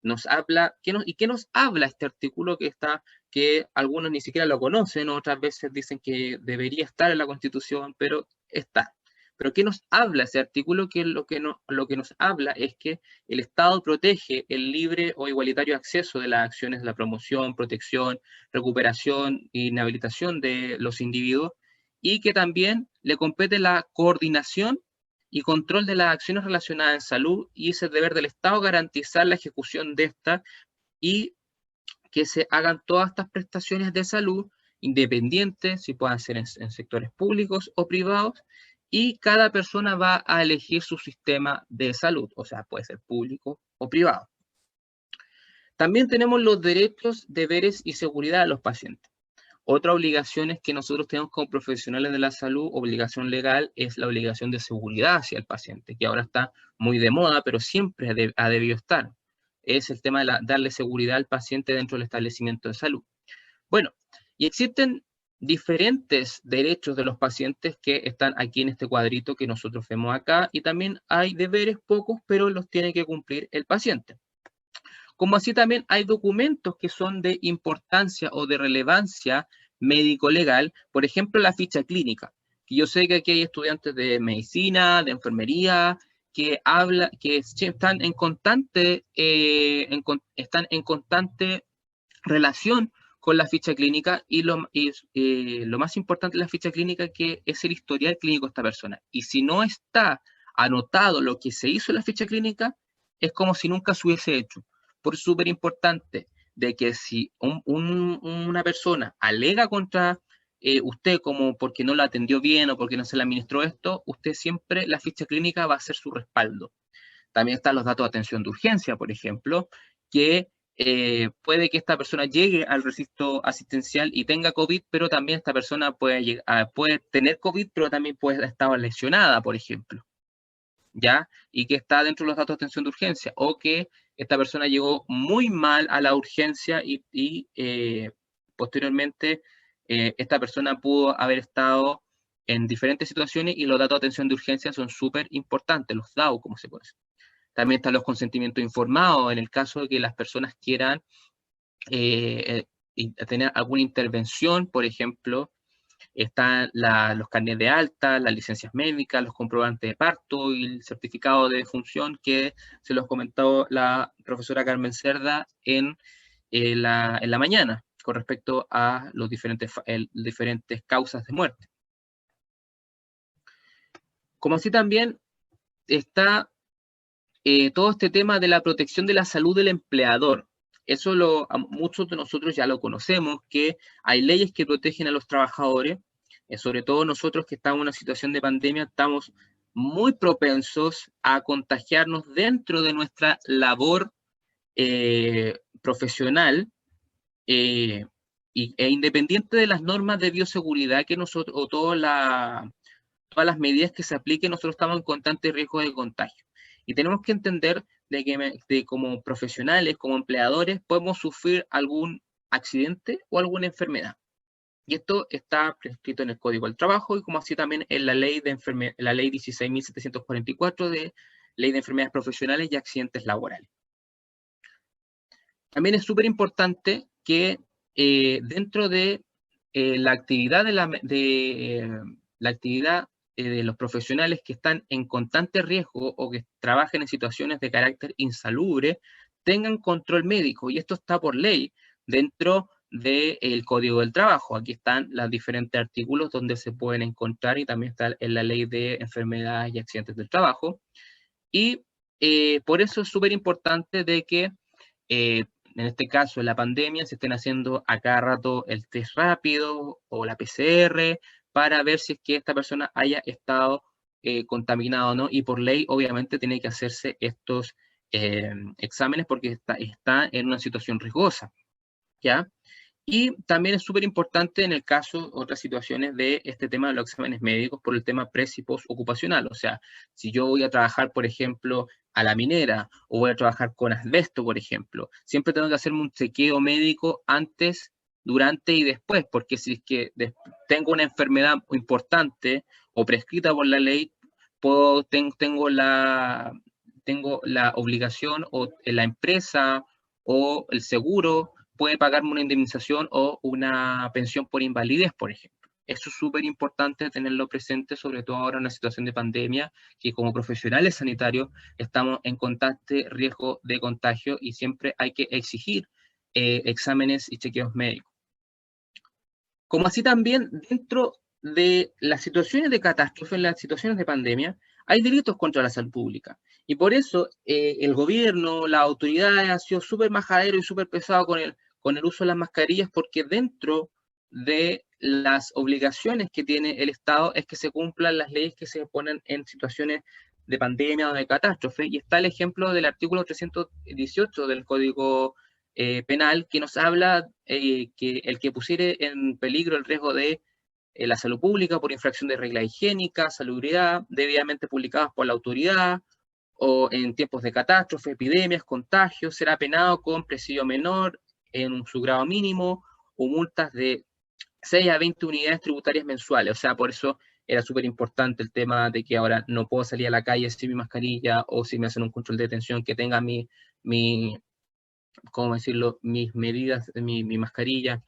Nos habla, ¿qué nos habla este artículo que algunos ni siquiera lo conocen, otras veces dicen que debería estar en la Constitución, pero está? Pero ¿qué nos habla ese artículo? Que lo que nos habla es que el Estado protege el libre o igualitario acceso de las acciones de la promoción, protección, recuperación e inhabilitación de los individuos, y que también le compete la coordinación y control de las acciones relacionadas en salud, y es el deber del Estado garantizar la ejecución de estas y que se hagan todas estas prestaciones de salud independientes, si puedan ser en sectores públicos o privados, y cada persona va a elegir su sistema de salud, o sea, puede ser público o privado. También tenemos los derechos, deberes y seguridad de los pacientes. Otra obligación es que nosotros tenemos como profesionales de la salud, obligación legal, es la obligación de seguridad hacia el paciente, que ahora está muy de moda, pero siempre ha debido estar. Es el tema de darle seguridad al paciente dentro del establecimiento de salud. Bueno, y existen diferentes derechos de los pacientes que están aquí en este cuadrito que nosotros vemos acá, y también hay deberes pocos, pero los tiene que cumplir el paciente. Como así también hay documentos que son de importancia o de relevancia médico-legal, por ejemplo, la ficha clínica, que yo sé que aquí hay estudiantes de medicina, de enfermería, que están están en constante relación con la ficha clínica, y lo más importante de la ficha clínica que es el historial clínico de esta persona. Y si no está anotado lo que se hizo en la ficha clínica, es como si nunca se hubiese hecho. Por súper importante de que si una persona alega contra usted como porque no la atendió bien o porque no se le administró esto, usted siempre, la ficha clínica va a ser su respaldo. También están los datos de atención de urgencia, por ejemplo, que puede que esta persona llegue al registro asistencial y tenga COVID, pero también esta persona puede tener COVID, pero también puede estar lesionada, por ejemplo, ¿ya? Y que está dentro de los datos de atención de urgencia, o que esta persona llegó muy mal a la urgencia y posteriormente esta persona pudo haber estado en diferentes situaciones, y los datos de atención de urgencia son súper importantes, los DAO, como se conoce. También están los consentimientos informados, en el caso de que las personas quieran tener alguna intervención, por ejemplo, están los carnets de alta, las licencias médicas, los comprobantes de parto y el certificado de defunción, que se los comentó la profesora Carmen Cerda en la mañana, con respecto a los diferentes causas de muerte. Como así también está todo este tema de la protección de la salud del empleador. Eso muchos de nosotros ya lo conocemos, que hay leyes que protegen a los trabajadores, sobre todo nosotros que estamos en una situación de pandemia, estamos muy propensos a contagiarnos dentro de nuestra labor profesional, e independiente de las normas de bioseguridad que nosotros, o todas las medidas que se apliquen, nosotros estamos en constante riesgo de contagio. Y tenemos que entender de que como profesionales, como empleadores, podemos sufrir algún accidente o alguna enfermedad. Y esto está prescrito en el Código del Trabajo, y como así también en la ley 16.744 de Ley de Enfermedades Profesionales y Accidentes Laborales. También es súper importante que dentro de la actividad de los profesionales que están en constante riesgo o que trabajan en situaciones de carácter insalubre, tengan control médico, y esto está por ley dentro del Código del Trabajo. Aquí están los diferentes artículos donde se pueden encontrar, y también está en la Ley de Enfermedades y Accidentes del Trabajo. Y por eso es súper importante de que en este caso, en la pandemia, se estén haciendo a cada rato el test rápido o la PCR para ver si es que esta persona haya estado contaminada o no, y por ley, obviamente, tiene que hacerse estos exámenes porque está en una situación riesgosa, ¿ya? Y también es súper importante en el caso, otras situaciones de este tema de los exámenes médicos por el tema pre y post ocupacional. O sea, si yo voy a trabajar, por ejemplo, a la minera o voy a trabajar con asbesto, por ejemplo, siempre tengo que hacerme un chequeo médico antes, durante y después, porque si es que tengo una enfermedad importante o prescrita por la ley, tengo la obligación o la empresa o el seguro puede pagarme una indemnización o una pensión por invalidez, por ejemplo. Eso es súper importante tenerlo presente, sobre todo ahora en una situación de pandemia, que como profesionales sanitarios estamos en constante riesgo de contagio y siempre hay que exigir exámenes y chequeos médicos. Como así también dentro de las situaciones de catástrofe, en las situaciones de pandemia, hay delitos contra la salud pública. Y por eso el gobierno, las autoridades han sido súper majadero y súper pesado con el uso de las mascarillas, porque dentro de las obligaciones que tiene el Estado es que se cumplan las leyes que se ponen en situaciones de pandemia o de catástrofe. Y está el ejemplo del artículo 318 del Código Penal, que nos habla que el que pusiere en peligro el riesgo de la salud pública por infracción de reglas higiénicas, salubridad, debidamente publicadas por la autoridad, o en tiempos de catástrofe, epidemias, contagios, será penado con presidio menor en su grado mínimo o multas de 6 a 20 unidades tributarias mensuales. O sea, por eso era súper importante el tema de que ahora no puedo salir a la calle sin mi mascarilla, o si me hacen un control de detención, que tenga mi ¿cómo decirlo?, mis medidas, mi mascarilla,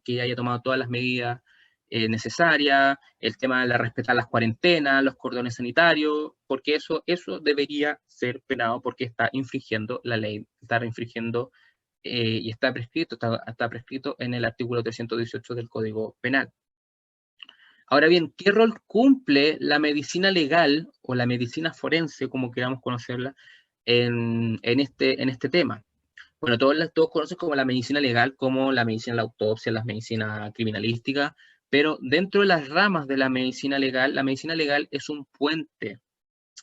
que haya tomado todas las medidas necesarias, el tema de respetar las cuarentenas, los cordones sanitarios, porque eso debería ser penado porque está infringiendo la ley, está infringiendo y está prescrito en el artículo 318 del Código Penal. Ahora bien, ¿qué rol cumple la medicina legal o la medicina forense, como queramos conocerla, en este tema? Bueno, todos conocen como la medicina legal, como la medicina de la autopsia, la medicina criminalística, pero dentro de las ramas de la medicina legal es un puente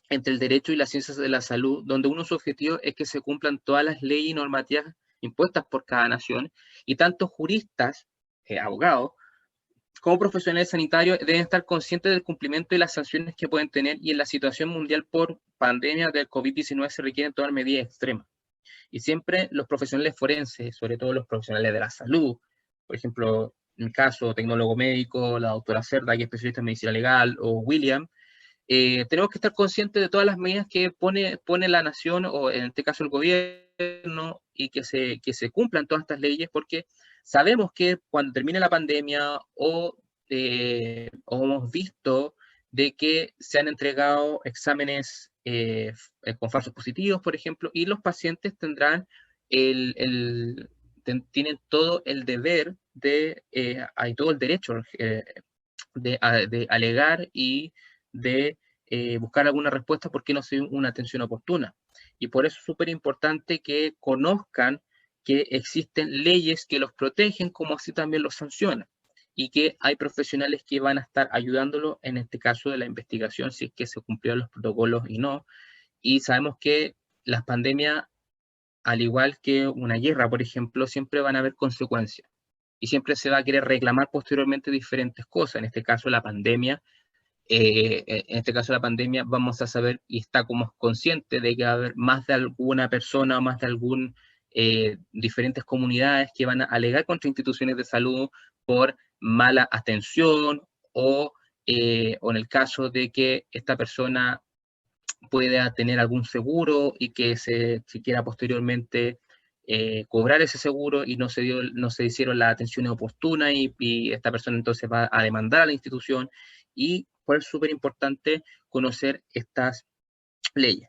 entre el derecho y las ciencias de la salud, donde uno de sus objetivos es que se cumplan todas las leyes y normativas impuestas por cada nación, y tanto juristas, abogados, como profesionales sanitarios deben estar conscientes del cumplimiento y las sanciones que pueden tener, y en la situación mundial por pandemia del COVID-19 se requieren todas medidas extremas. Y siempre los profesionales forenses, sobre todo los profesionales de la salud, por ejemplo, en mi caso, tecnólogo médico, la doctora Cerda, que es especialista en medicina legal, o William, tenemos que estar conscientes de todas las medidas que pone la nación, o en este caso el gobierno, y que se cumplan todas estas leyes, porque sabemos que cuando termine la pandemia o hemos visto de que se han entregado exámenes con falsos positivos, por ejemplo, y los pacientes tienen todo el deber hay todo el derecho de alegar y de buscar alguna respuesta porque no se dio una atención oportuna. Y por eso es súper importante que conozcan que existen leyes que los protegen, como así también los sancionan, y que hay profesionales que van a estar ayudándolo en este caso de la investigación, si es que se cumplieron los protocolos y no. Y sabemos que las pandemias, al igual que una guerra, por ejemplo, siempre van a haber consecuencias y siempre se va a querer reclamar posteriormente diferentes cosas. En este caso, la pandemia, vamos a saber y está como consciente de que va a haber más de alguna persona o más de diferentes comunidades que van a alegar contra instituciones de salud por mala atención o en el caso de que esta persona pueda tener algún seguro y que se quiera posteriormente cobrar ese seguro y no se hicieron las atenciones oportunas y esta persona entonces va a demandar a la institución, y por eso es súper importante conocer estas leyes.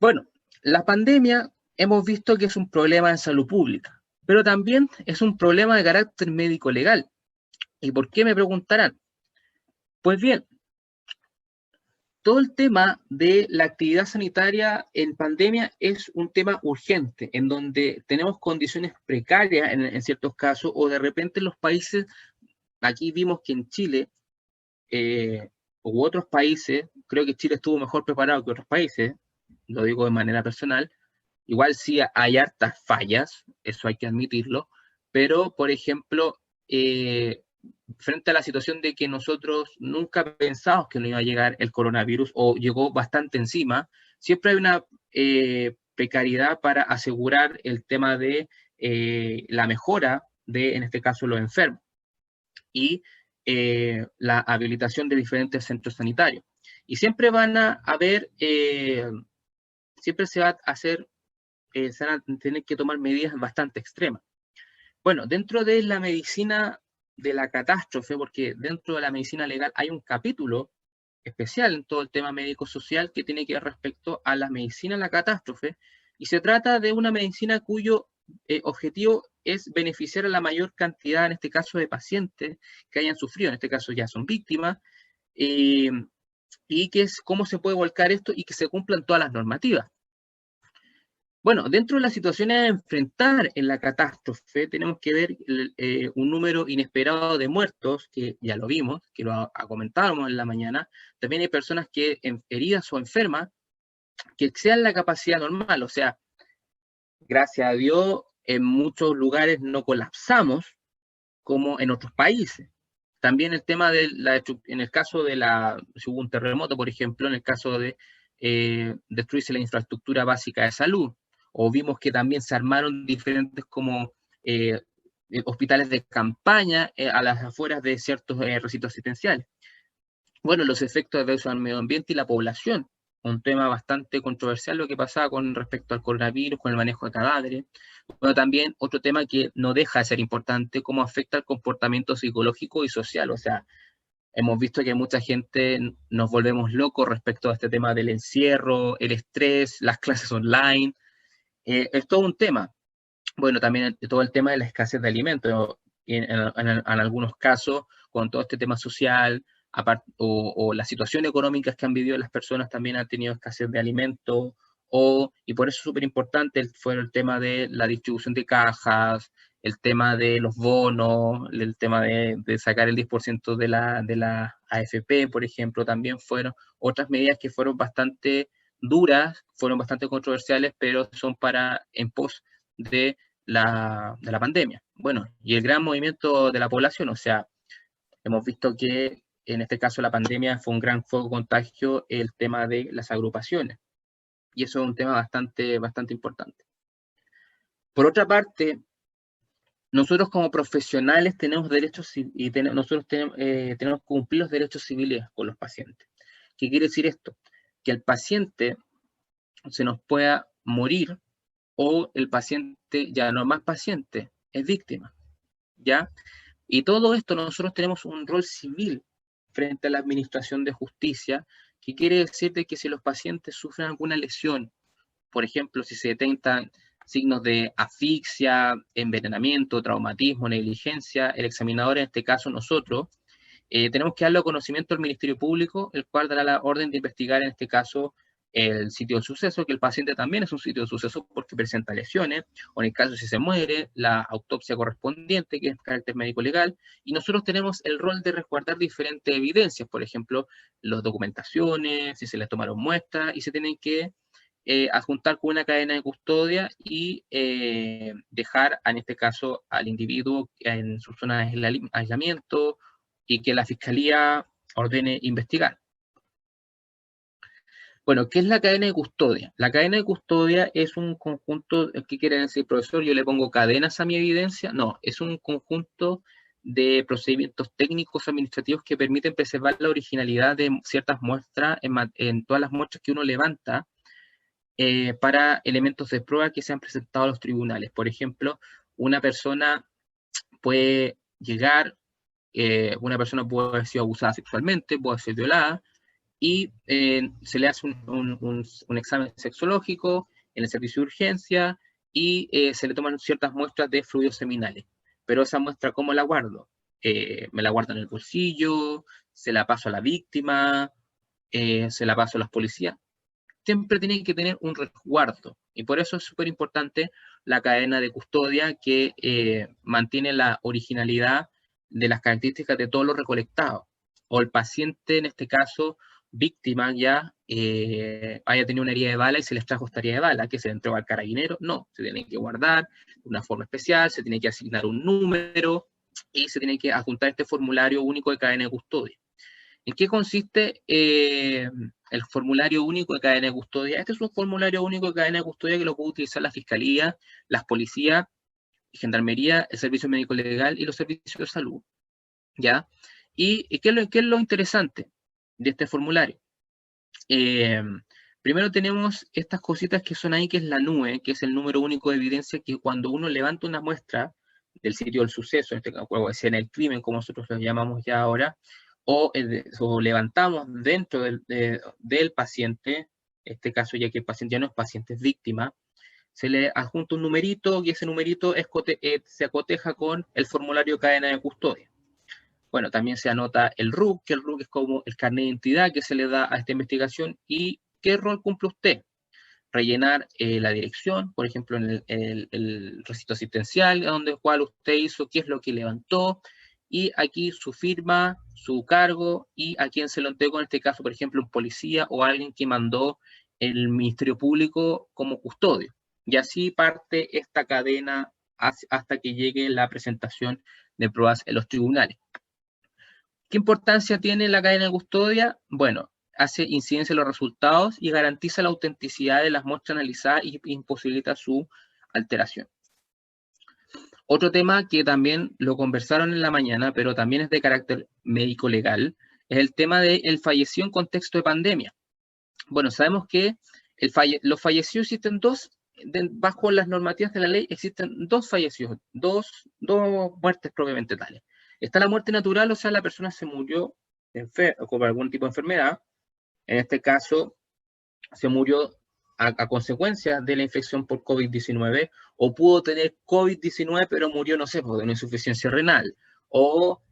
Bueno, la pandemia hemos visto que es un problema de salud pública, pero también es un problema de carácter médico-legal. ¿Y por qué, me preguntarán? Pues bien, todo el tema de la actividad sanitaria en pandemia es un tema urgente, en donde tenemos condiciones precarias en ciertos casos, o de repente los países, aquí vimos que en Chile, u otros países, creo que Chile estuvo mejor preparado que otros países, lo digo de manera personal, igual sí hay hartas fallas, eso hay que admitirlo, pero por ejemplo, frente a la situación de que nosotros nunca pensamos que no iba a llegar el coronavirus o llegó bastante encima, siempre hay una precariedad para asegurar el tema de la mejora de, en este caso, los enfermos y la habilitación de diferentes centros sanitarios. Y siempre van a haber, siempre se va a hacer, se van a tener que tomar medidas bastante extremas. Bueno, dentro de la medicina de la catástrofe, porque dentro de la medicina legal hay un capítulo especial en todo el tema médico-social que tiene que ver respecto a la medicina de la catástrofe, y se trata de una medicina cuyo objetivo es beneficiar a la mayor cantidad, en este caso, de pacientes que hayan sufrido, en este caso ya son víctimas, eh, y que es cómo se puede volcar esto y que se cumplan todas las normativas. Bueno, dentro de las situaciones a enfrentar en la catástrofe, tenemos que ver un número inesperado de muertos, que ya lo vimos, que lo comentábamos en la mañana. También hay personas que heridas o enfermas, que excedan la capacidad normal. O sea, gracias a Dios, en muchos lugares no colapsamos, como en otros países. También el tema de en el caso de si hubo un terremoto, por ejemplo, en el caso de destruirse la infraestructura básica de salud, o vimos que también se armaron diferentes como hospitales de campaña a las afueras de ciertos recintos asistenciales. Bueno, los efectos de eso al medio ambiente y la población, un tema bastante controversial lo que pasaba con respecto al coronavirus, con el manejo de cadáveres. Bueno, también otro tema que no deja de ser importante, cómo afecta el comportamiento psicológico y social. O sea, hemos visto que mucha gente nos volvemos locos respecto a este tema del encierro, el estrés, las clases online. Es todo un tema. Bueno, también todo el tema de la escasez de alimentos, en algunos casos, con todo este tema social, o las situaciones económicas que han vivido las personas también han tenido escasez de alimentos, y por eso es súper importante fue el tema de la distribución de cajas, el tema de los bonos, el tema de sacar el 10% de la AFP, por ejemplo, también fueron otras medidas que fueron bastante duras, fueron bastante controversiales, pero son en pos de la pandemia. Bueno, y el gran movimiento de la población, o sea, hemos visto que en este caso la pandemia fue un gran foco de contagio, el tema de las agrupaciones, y eso es un tema bastante, bastante importante. Por otra parte, nosotros como profesionales tenemos derechos y nosotros tenemos que cumplir los derechos civiles con los pacientes. ¿Qué quiere decir esto? Que el paciente se nos pueda morir, o el paciente ya no es más paciente, es víctima, ¿ya? Y todo esto nosotros tenemos un rol civil frente a la administración de justicia, que quiere decir de que si los pacientes sufren alguna lesión, por ejemplo, si se detectan signos de asfixia, envenenamiento, traumatismo, negligencia, el examinador, en este caso nosotros, tenemos que darle conocimiento al Ministerio Público, el cual dará la orden de investigar, en este caso, el sitio del suceso, que el paciente también es un sitio de suceso porque presenta lesiones, o en el caso si se muere, la autopsia correspondiente, que es carácter médico-legal, y nosotros tenemos el rol de resguardar diferentes evidencias, por ejemplo, las documentaciones, si se les tomaron muestras, y se tienen que adjuntar con una cadena de custodia y dejar, en este caso, al individuo en su zona de aislamiento, y que la Fiscalía ordene investigar. Bueno, ¿qué es la cadena de custodia? La cadena de custodia es un conjunto, ¿qué quiere decir, profesor? ¿Yo le pongo cadenas a mi evidencia? No, es un conjunto de procedimientos técnicos administrativos que permiten preservar la originalidad de ciertas muestras en todas las muestras que uno levanta para elementos de prueba que se han presentado a los tribunales. Por ejemplo, una persona puede llegar, una persona puede haber sido abusada sexualmente, puede ser violada, y se le hace un examen sexológico en el servicio de urgencia, y se le toman ciertas muestras de fluidos seminales. Pero esa muestra, ¿cómo la guardo? Me la guardo en el bolsillo, se la paso a la víctima, se la paso a las policías. Siempre tienen que tener un resguardo, y por eso es súper importante la cadena de custodia que mantiene la originalidad de las características de todo lo recolectado, o el paciente, en este caso, víctima, ya haya tenido una herida de bala y se les trajo esta herida de bala, que se le entregó al carabinero. No, se tiene que guardar de una forma especial, se tiene que asignar un número, y se tiene que adjuntar este formulario único de cadena de custodia. ¿En qué consiste el formulario único de cadena de custodia? Este es un formulario único de cadena de custodia que lo puede utilizar la Fiscalía, las policías, Gendarmería, el Servicio Médico Legal y los servicios de salud, ¿ya? ¿Y qué es lo interesante de este formulario? Primero tenemos estas cositas que son ahí, que es la NUE, que es el número único de evidencia, que cuando uno levanta una muestra del sitio del suceso, en este caso, escena del crimen, como nosotros lo llamamos ya ahora, o levantamos dentro del paciente, en este caso ya que el paciente ya no es paciente, es víctima, se le adjunta un numerito y ese numerito se acoteja con el formulario cadena de custodia. Bueno, también se anota el RUC, que el RUC es como el carnet de identidad que se le da a esta investigación. ¿Y qué rol cumple usted? Rellenar la dirección, por ejemplo, en el recinto asistencial, donde el cual usted hizo, qué es lo que levantó, y aquí su firma, su cargo, y a quién se lo entregó, en este caso, por ejemplo, un policía o alguien que mandó el Ministerio Público como custodio. Y así parte esta cadena hasta que llegue la presentación de pruebas en los tribunales. ¿Qué importancia tiene la cadena de custodia? Bueno, hace incidencia en los resultados y garantiza la autenticidad de las muestras analizadas y imposibilita su alteración. Otro tema que también lo conversaron en la mañana, pero también es de carácter médico-legal, es el tema del fallecido en contexto de pandemia. Bueno, sabemos que los fallecidos existen bajo las normativas de la ley existen dos fallecidos, dos muertes propiamente tales. Está la muerte natural, o sea, la persona se murió con algún tipo de enfermedad. En este caso, se murió a consecuencia de la infección por COVID-19, o pudo tener COVID-19, pero murió, no sé, de una insuficiencia renal, o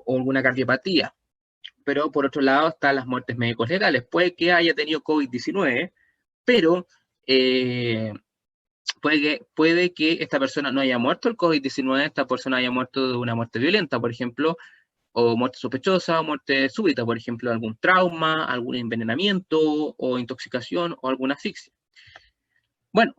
alguna cardiopatía. Pero por otro lado están las muertes médicos legales. Puede que haya tenido COVID-19, pero puede que esta persona no haya muerto el COVID-19, esta persona haya muerto de una muerte violenta, por ejemplo, o muerte sospechosa, o muerte súbita, por ejemplo, algún trauma, algún envenenamiento, o intoxicación, o alguna asfixia. Bueno,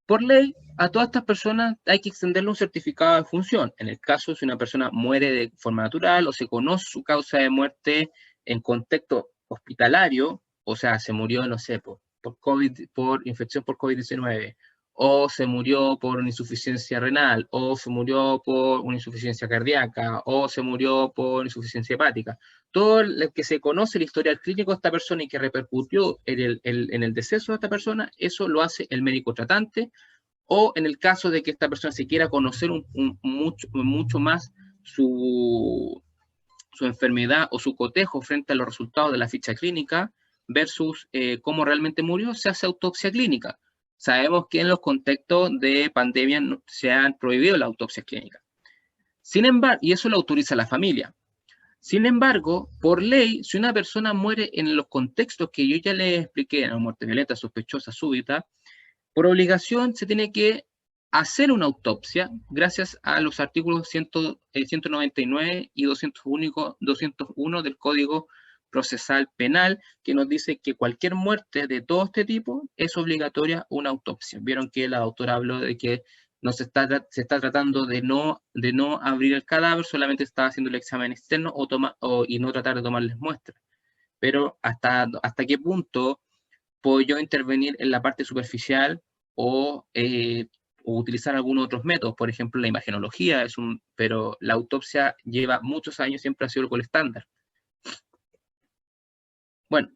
por ley, a todas estas personas hay que extenderle un certificado de función. En el caso si una persona muere de forma natural o se conoce su causa de muerte en contexto hospitalario, o sea, se murió, no sé, por infección por COVID-19, o se murió por una insuficiencia renal, o se murió por una insuficiencia cardíaca, o se murió por insuficiencia hepática. Todo lo que se conoce el historial clínico de esta persona y que repercutió en el deceso de esta persona, eso lo hace el médico tratante, o en el caso de que esta persona se quiera conocer mucho más su enfermedad o su cotejo frente a los resultados de la ficha clínica versus cómo realmente murió, se hace autopsia clínica. Sabemos que en los contextos de pandemia se han prohibido la autopsia clínica. Sin embargo, y eso lo autoriza la familia. Sin embargo, por ley, si una persona muere en los contextos que yo ya les expliqué, una muerte violenta, sospechosa, súbita, por obligación se tiene que hacer una autopsia gracias a los artículos 199 y 201 del Código Procesal Penal, que nos dice que cualquier muerte de todo este tipo es obligatoria una autopsia. Vieron que la doctora habló de que no se está tratando de no abrir el cadáver, solamente está haciendo el examen externo y no tratar de tomarles muestras. Pero hasta qué punto puedo yo intervenir en la parte superficial o utilizar algunos otros métodos, por ejemplo, la imagenología, pero la autopsia lleva muchos años, siempre ha sido el estándar. Bueno,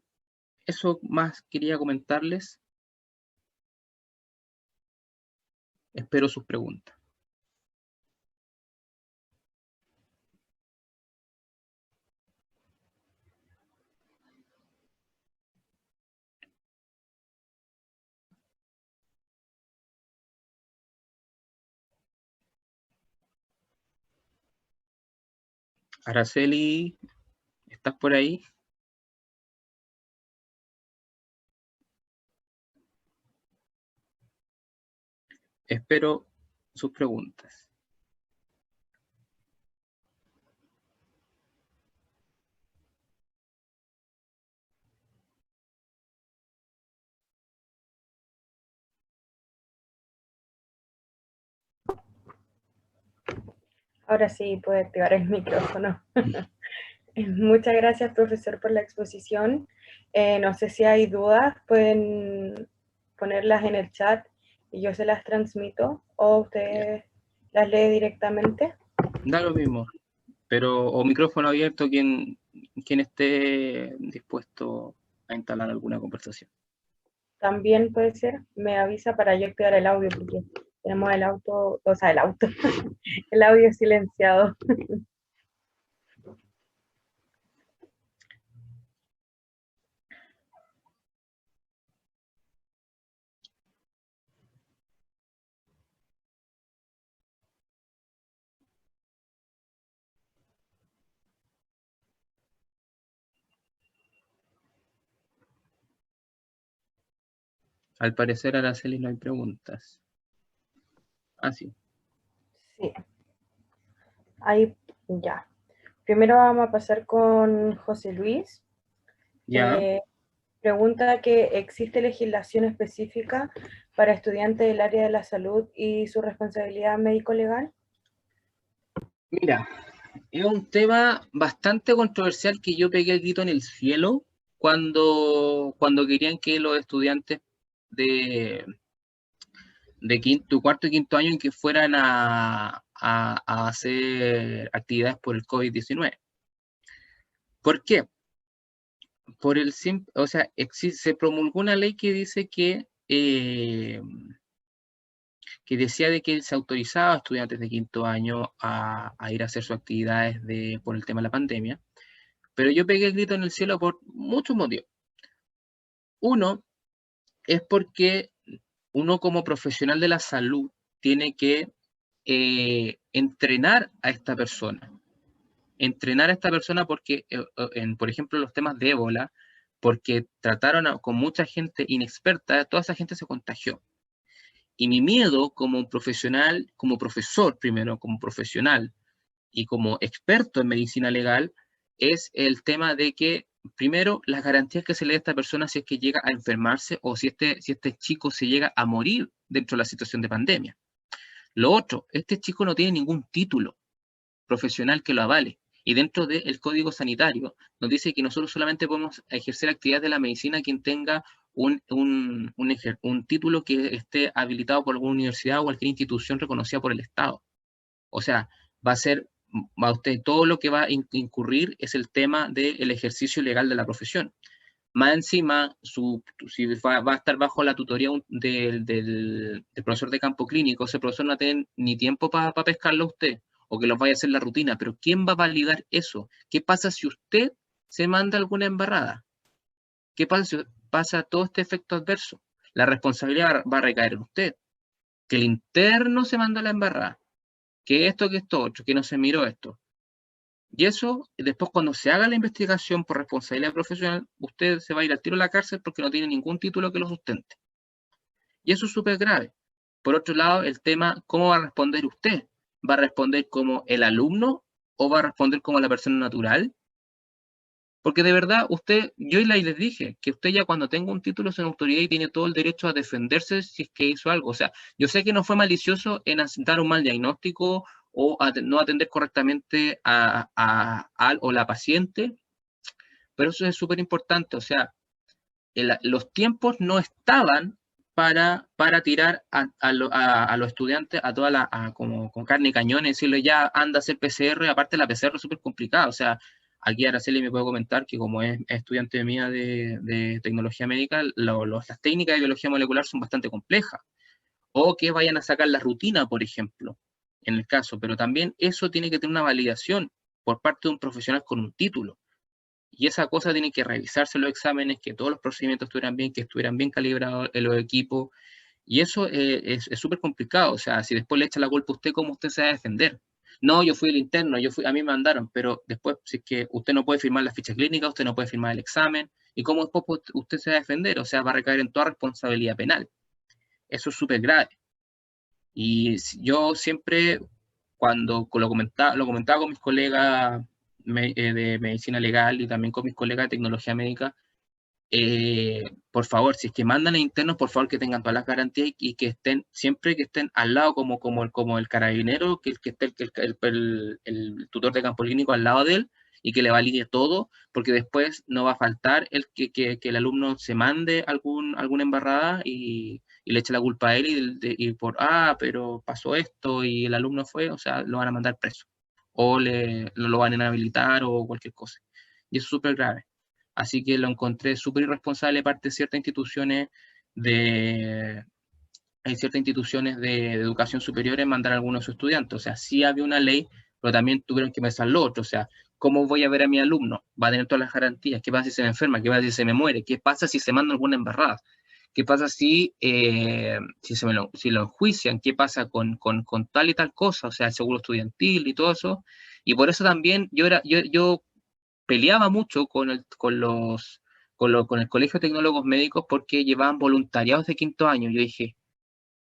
eso más quería comentarles. Espero sus preguntas. Araceli, ¿estás por ahí? Espero sus preguntas. Ahora sí puede activar el micrófono. Muchas gracias, profesor, por la exposición. No sé si hay dudas, pueden ponerlas en el chat y yo se las transmito, o Ya. usted las lee directamente. Da lo mismo, pero o micrófono abierto quien esté dispuesto a instalar alguna conversación. También puede ser, me avisa para yo activar el audio, porque tenemos el auto, o sea, el auto, el audio silenciado. Al parecer, Araceli, no hay preguntas. Ah, sí. Sí, ahí ya. Primero vamos a pasar con José Luis. Ya. Pregunta que existe legislación específica para estudiantes del área de la salud y su responsabilidad médico-legal. Mira, es un tema bastante controversial que yo pegué el grito en el cielo cuando querían que los estudiantes de, de quinto, cuarto y quinto año que fueran a hacer actividades por el COVID-19. ¿Por qué? Por el o sea, se promulgó una ley que dice que decía de que se autorizaba a estudiantes de quinto año a ir a hacer sus actividades por el tema de la pandemia, pero yo pegué el grito en el cielo por muchos motivos. Uno es porque uno como profesional de la salud tiene que entrenar a esta persona porque, por ejemplo, los temas de ébola, porque trataron con mucha gente inexperta, toda esa gente se contagió. Y mi miedo como profesional, como profesor primero, como profesional y como experto en medicina legal, es el tema de que, primero, las garantías que se le da a esta persona si es que llega a enfermarse o si este chico se llega a morir dentro de la situación de pandemia. Lo otro, este chico no tiene ningún título profesional que lo avale. Y dentro del Código Sanitario nos dice que nosotros solamente podemos ejercer actividades de la medicina quien tenga un título que esté habilitado por alguna universidad o cualquier institución reconocida por el Estado. O sea, va usted, todo lo que va a incurrir es el tema del ejercicio legal de la profesión. Más encima, si va a estar bajo la tutoría del profesor de campo clínico, ese profesor no tiene ni tiempo para pescarlo a usted, o que los vaya a hacer la rutina, pero ¿quién va a validar eso? ¿Qué pasa si usted se manda alguna embarrada? ¿Qué pasa si pasa todo este efecto adverso? La responsabilidad va a recaer en usted. Que el interno se mandó la embarrada, que esto otro, que no se miró esto. Y eso, después cuando se haga la investigación por responsabilidad profesional, usted se va a ir al tiro a la cárcel porque no tiene ningún título que lo sustente. Y eso es súper grave. Por otro lado, el tema, ¿cómo va a responder usted? ¿Va a responder como el alumno o va a responder como la persona natural? Porque de verdad, yo les dije que usted ya cuando tenga un título es una autoridad y tiene todo el derecho a defenderse si es que hizo algo. O sea, yo sé que no fue malicioso en dar un mal diagnóstico o no atender correctamente o la paciente, pero eso es súper importante. O sea, los tiempos no estaban para tirar a los estudiantes a toda como con carne y cañón y decirle ya anda a hacer PCR, aparte la PCR es súper complicada, o sea, aquí Araceli me puede comentar que como es estudiante mía de tecnología médica, las técnicas de biología molecular son bastante complejas, o que vayan a sacar la rutina, por ejemplo, en el caso, pero también eso tiene que tener una validación por parte de un profesional con un título. Y esa cosa tiene que revisarse los exámenes, que todos los procedimientos estuvieran bien, que estuvieran bien calibrados en los equipos. Y eso es súper complicado. O sea, si después le echa la culpa a usted, ¿cómo usted se va a defender? No, yo fui el interno, a mí me mandaron, pero después, si es que usted no puede firmar la ficha clínica, usted no puede firmar el examen, ¿y cómo después usted se va a defender? O sea, va a recaer en toda responsabilidad penal. Eso es súper grave. Yo siempre, cuando lo comentaba con mis colegas de medicina legal y también con mis colegas de tecnología médica, por favor, si es que mandan a internos, por favor que tengan todas las garantías y que estén, siempre que estén al lado, como el carabinero, que esté el tutor de campo clínico al lado de él y que le valide todo, porque después no va a faltar que el alumno se mande alguna embarrada y le eche la culpa a él y pero pasó esto y el alumno fue, o sea, lo van a mandar preso o lo van a inhabilitar o cualquier cosa. Y eso es súper grave. Así que lo encontré súper irresponsable de parte de ciertas instituciones de, hay ciertas instituciones de educación superior en mandar a algunos de sus estudiantes. O sea, sí había una ley, pero también tuvieron que pensar lo otro. O sea, ¿cómo voy a ver a mi alumno? ¿Va a tener todas las garantías? ¿Qué pasa si se me enferma? ¿Qué pasa si se me muere? ¿Qué pasa si se manda alguna embarrada? ¿Qué pasa si lo enjuician? ¿Qué pasa con tal y tal cosa? O sea, el seguro estudiantil y todo eso. Y por eso también yo peleaba mucho con el Colegio de Tecnólogos Médicos porque llevaban voluntariados de quinto año. Yo dije,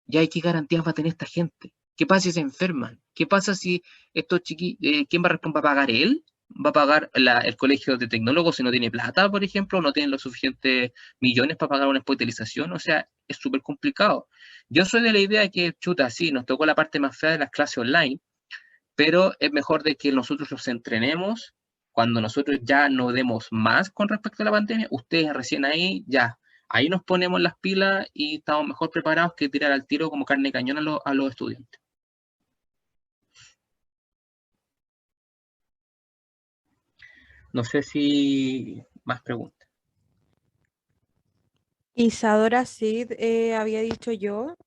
ya, ¿y qué garantías va a tener esta gente? ¿Qué pasa si se enferman? ¿Qué pasa si estos chiquillos, quién va a responder? ¿Va a pagar él? ¿Va a pagar el colegio de tecnólogos si no tiene plata, por ejemplo? ¿No tiene los suficientes millones para pagar una hospitalización? O sea, es súper complicado. Yo soy de la idea de que, chuta, sí, nos tocó la parte más fea de las clases online, pero es mejor de que nosotros los entrenemos cuando nosotros ya no demos más con respecto a la pandemia, ustedes recién ahí, ya, ahí nos ponemos las pilas y estamos mejor preparados que tirar al tiro como carne de cañón a los estudiantes. No sé si más preguntas. Isadora Cid había dicho yo,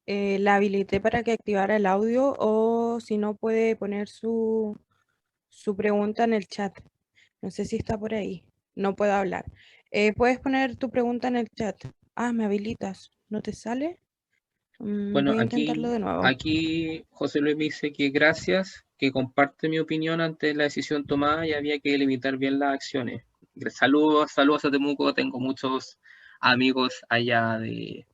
la habilité para que activara el audio o si no puede poner su pregunta en el chat. No sé si está por ahí. No puedo hablar. ¿Puedes poner tu pregunta en el chat? Ah, me habilitas. ¿No te sale? Bueno, Voy a intentarlo de nuevo. aquí José Luis me dice que gracias, que comparte mi opinión ante la decisión tomada y había que limitar bien las acciones. Saludos a Temuco, tengo muchos amigos allá del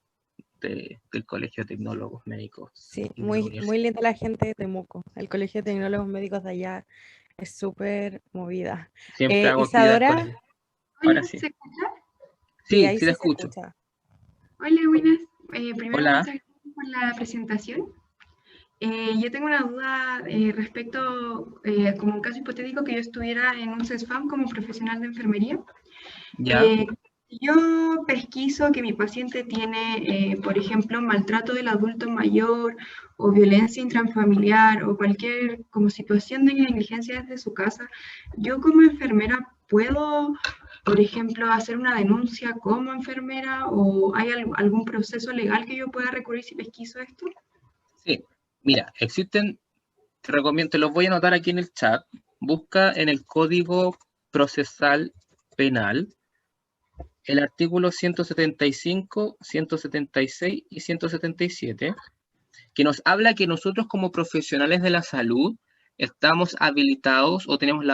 Colegio de Tecnólogos Médicos Sí, y de la muy universidad. linda la gente de Temuco. El Colegio de Tecnólogos Médicos de allá es súper movida. Siempre hago actividades con Isadora, ellos. Hola, Ahora sí. ¿se escucha? sí, Sí, ahí sí te sí se escucho. escucha. Hola, buenas. Primero, Hola. muchas gracias por la presentación. Yo tengo una duda respecto, como un caso hipotético, que yo estuviera en un CESFAM como profesional de enfermería. Ya. Eh, yo pesquiso que mi paciente tiene, por ejemplo, maltrato del adulto mayor o violencia intrafamiliar o cualquier como situación de negligencia desde su casa. Yo como enfermera puedo, por ejemplo, hacer una denuncia como enfermera o hay algún proceso legal que yo pueda recurrir si pesquiso esto. Sí. Mira, te recomiendo, te los voy a anotar aquí en el chat. Busca en el Código Procesal Penal el artículo 175, 176 y 177, que nos habla que nosotros como profesionales de la salud estamos habilitados o tenemos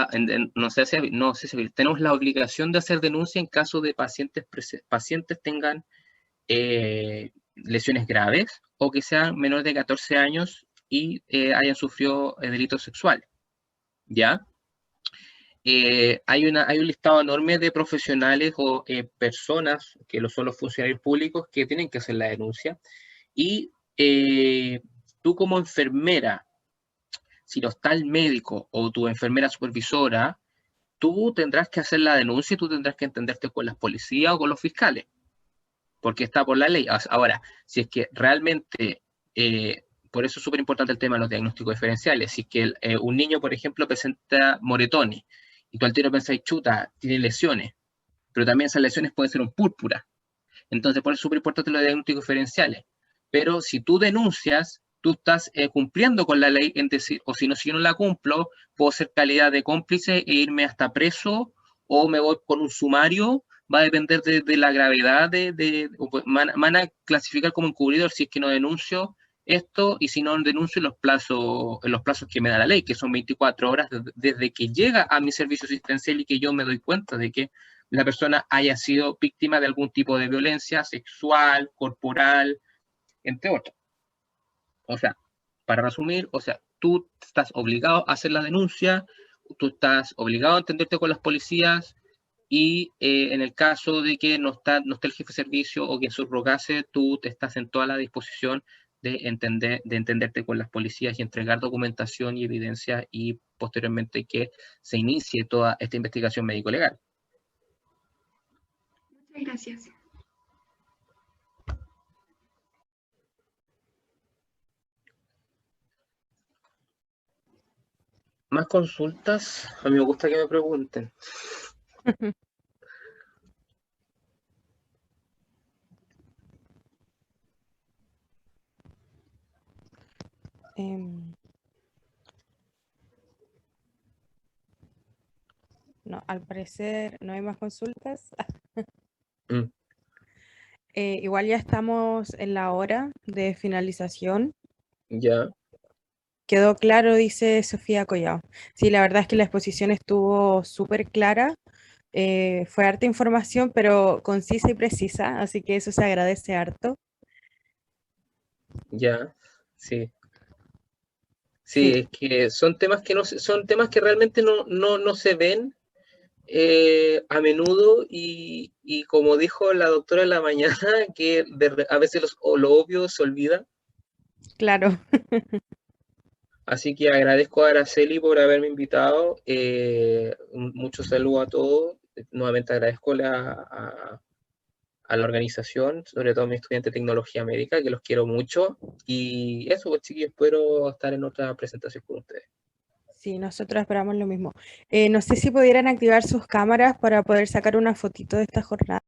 tenemos la obligación de hacer denuncia en caso de pacientes tengan lesiones graves o que sean menores de 14 años y hayan sufrido delitos sexuales, ¿ya? Hay un listado enorme de profesionales o personas que son los funcionarios públicos que tienen que hacer la denuncia y tú como enfermera, si no está el médico o tu enfermera supervisora, tú tendrás que hacer la denuncia y tú tendrás que entenderte con las policías o con los fiscales, porque está por la ley. Ahora, si es que realmente, por eso es súper importante el tema de los diagnósticos diferenciales, si es que un niño, por ejemplo, presenta moretones y tú al tiro pensáis, chuta, tiene lesiones, pero también esas lesiones pueden ser un púrpura. Entonces, por eso es súper importante los diagnósticos diferenciales. Pero si tú denuncias, tú estás cumpliendo con la ley, en decir, o si yo no la cumplo, puedo ser calidad de cómplice e irme hasta preso, o me voy con un sumario, va a depender de la gravedad van a clasificar como encubridor si es que no denuncio esto, y si no denuncio en los plazos que me da la ley, que son 24 horas desde que llega a mi servicio asistencial y que yo me doy cuenta de que la persona haya sido víctima de algún tipo de violencia sexual, corporal, entre otros. O sea, para resumir, o sea, tú estás obligado a hacer la denuncia, tú estás obligado a entenderte con las policías y en el caso de que no esté el jefe de servicio o quien subrogase, tú te estás en toda la disposición de entenderte con las policías y entregar documentación y evidencia y posteriormente que se inicie toda esta investigación médico-legal. Muchas gracias. ¿Más consultas? A mí me gusta que me pregunten. No, al parecer no hay más consultas. Mm. Igual ya estamos en la hora de finalización. Ya. Quedó claro, dice Sofía Collao. Sí, la verdad es que la exposición estuvo súper clara. Fue harta información, pero concisa y precisa, así que eso se agradece harto. Ya, sí. Sí. Sí, es que son temas que son temas que realmente no se ven a menudo y como dijo la doctora en la mañana, que a veces lo obvio se olvida. Claro. Así que agradezco a Araceli por haberme invitado. Mucho saludo a todos. Nuevamente agradezco a la organización, sobre todo a mi estudiante de tecnología médica, que los quiero mucho. Y eso, pues chiquillos, espero estar en otra presentación con ustedes. Sí, nosotros esperamos lo mismo. No sé si pudieran activar sus cámaras para poder sacar una fotito de esta jornada.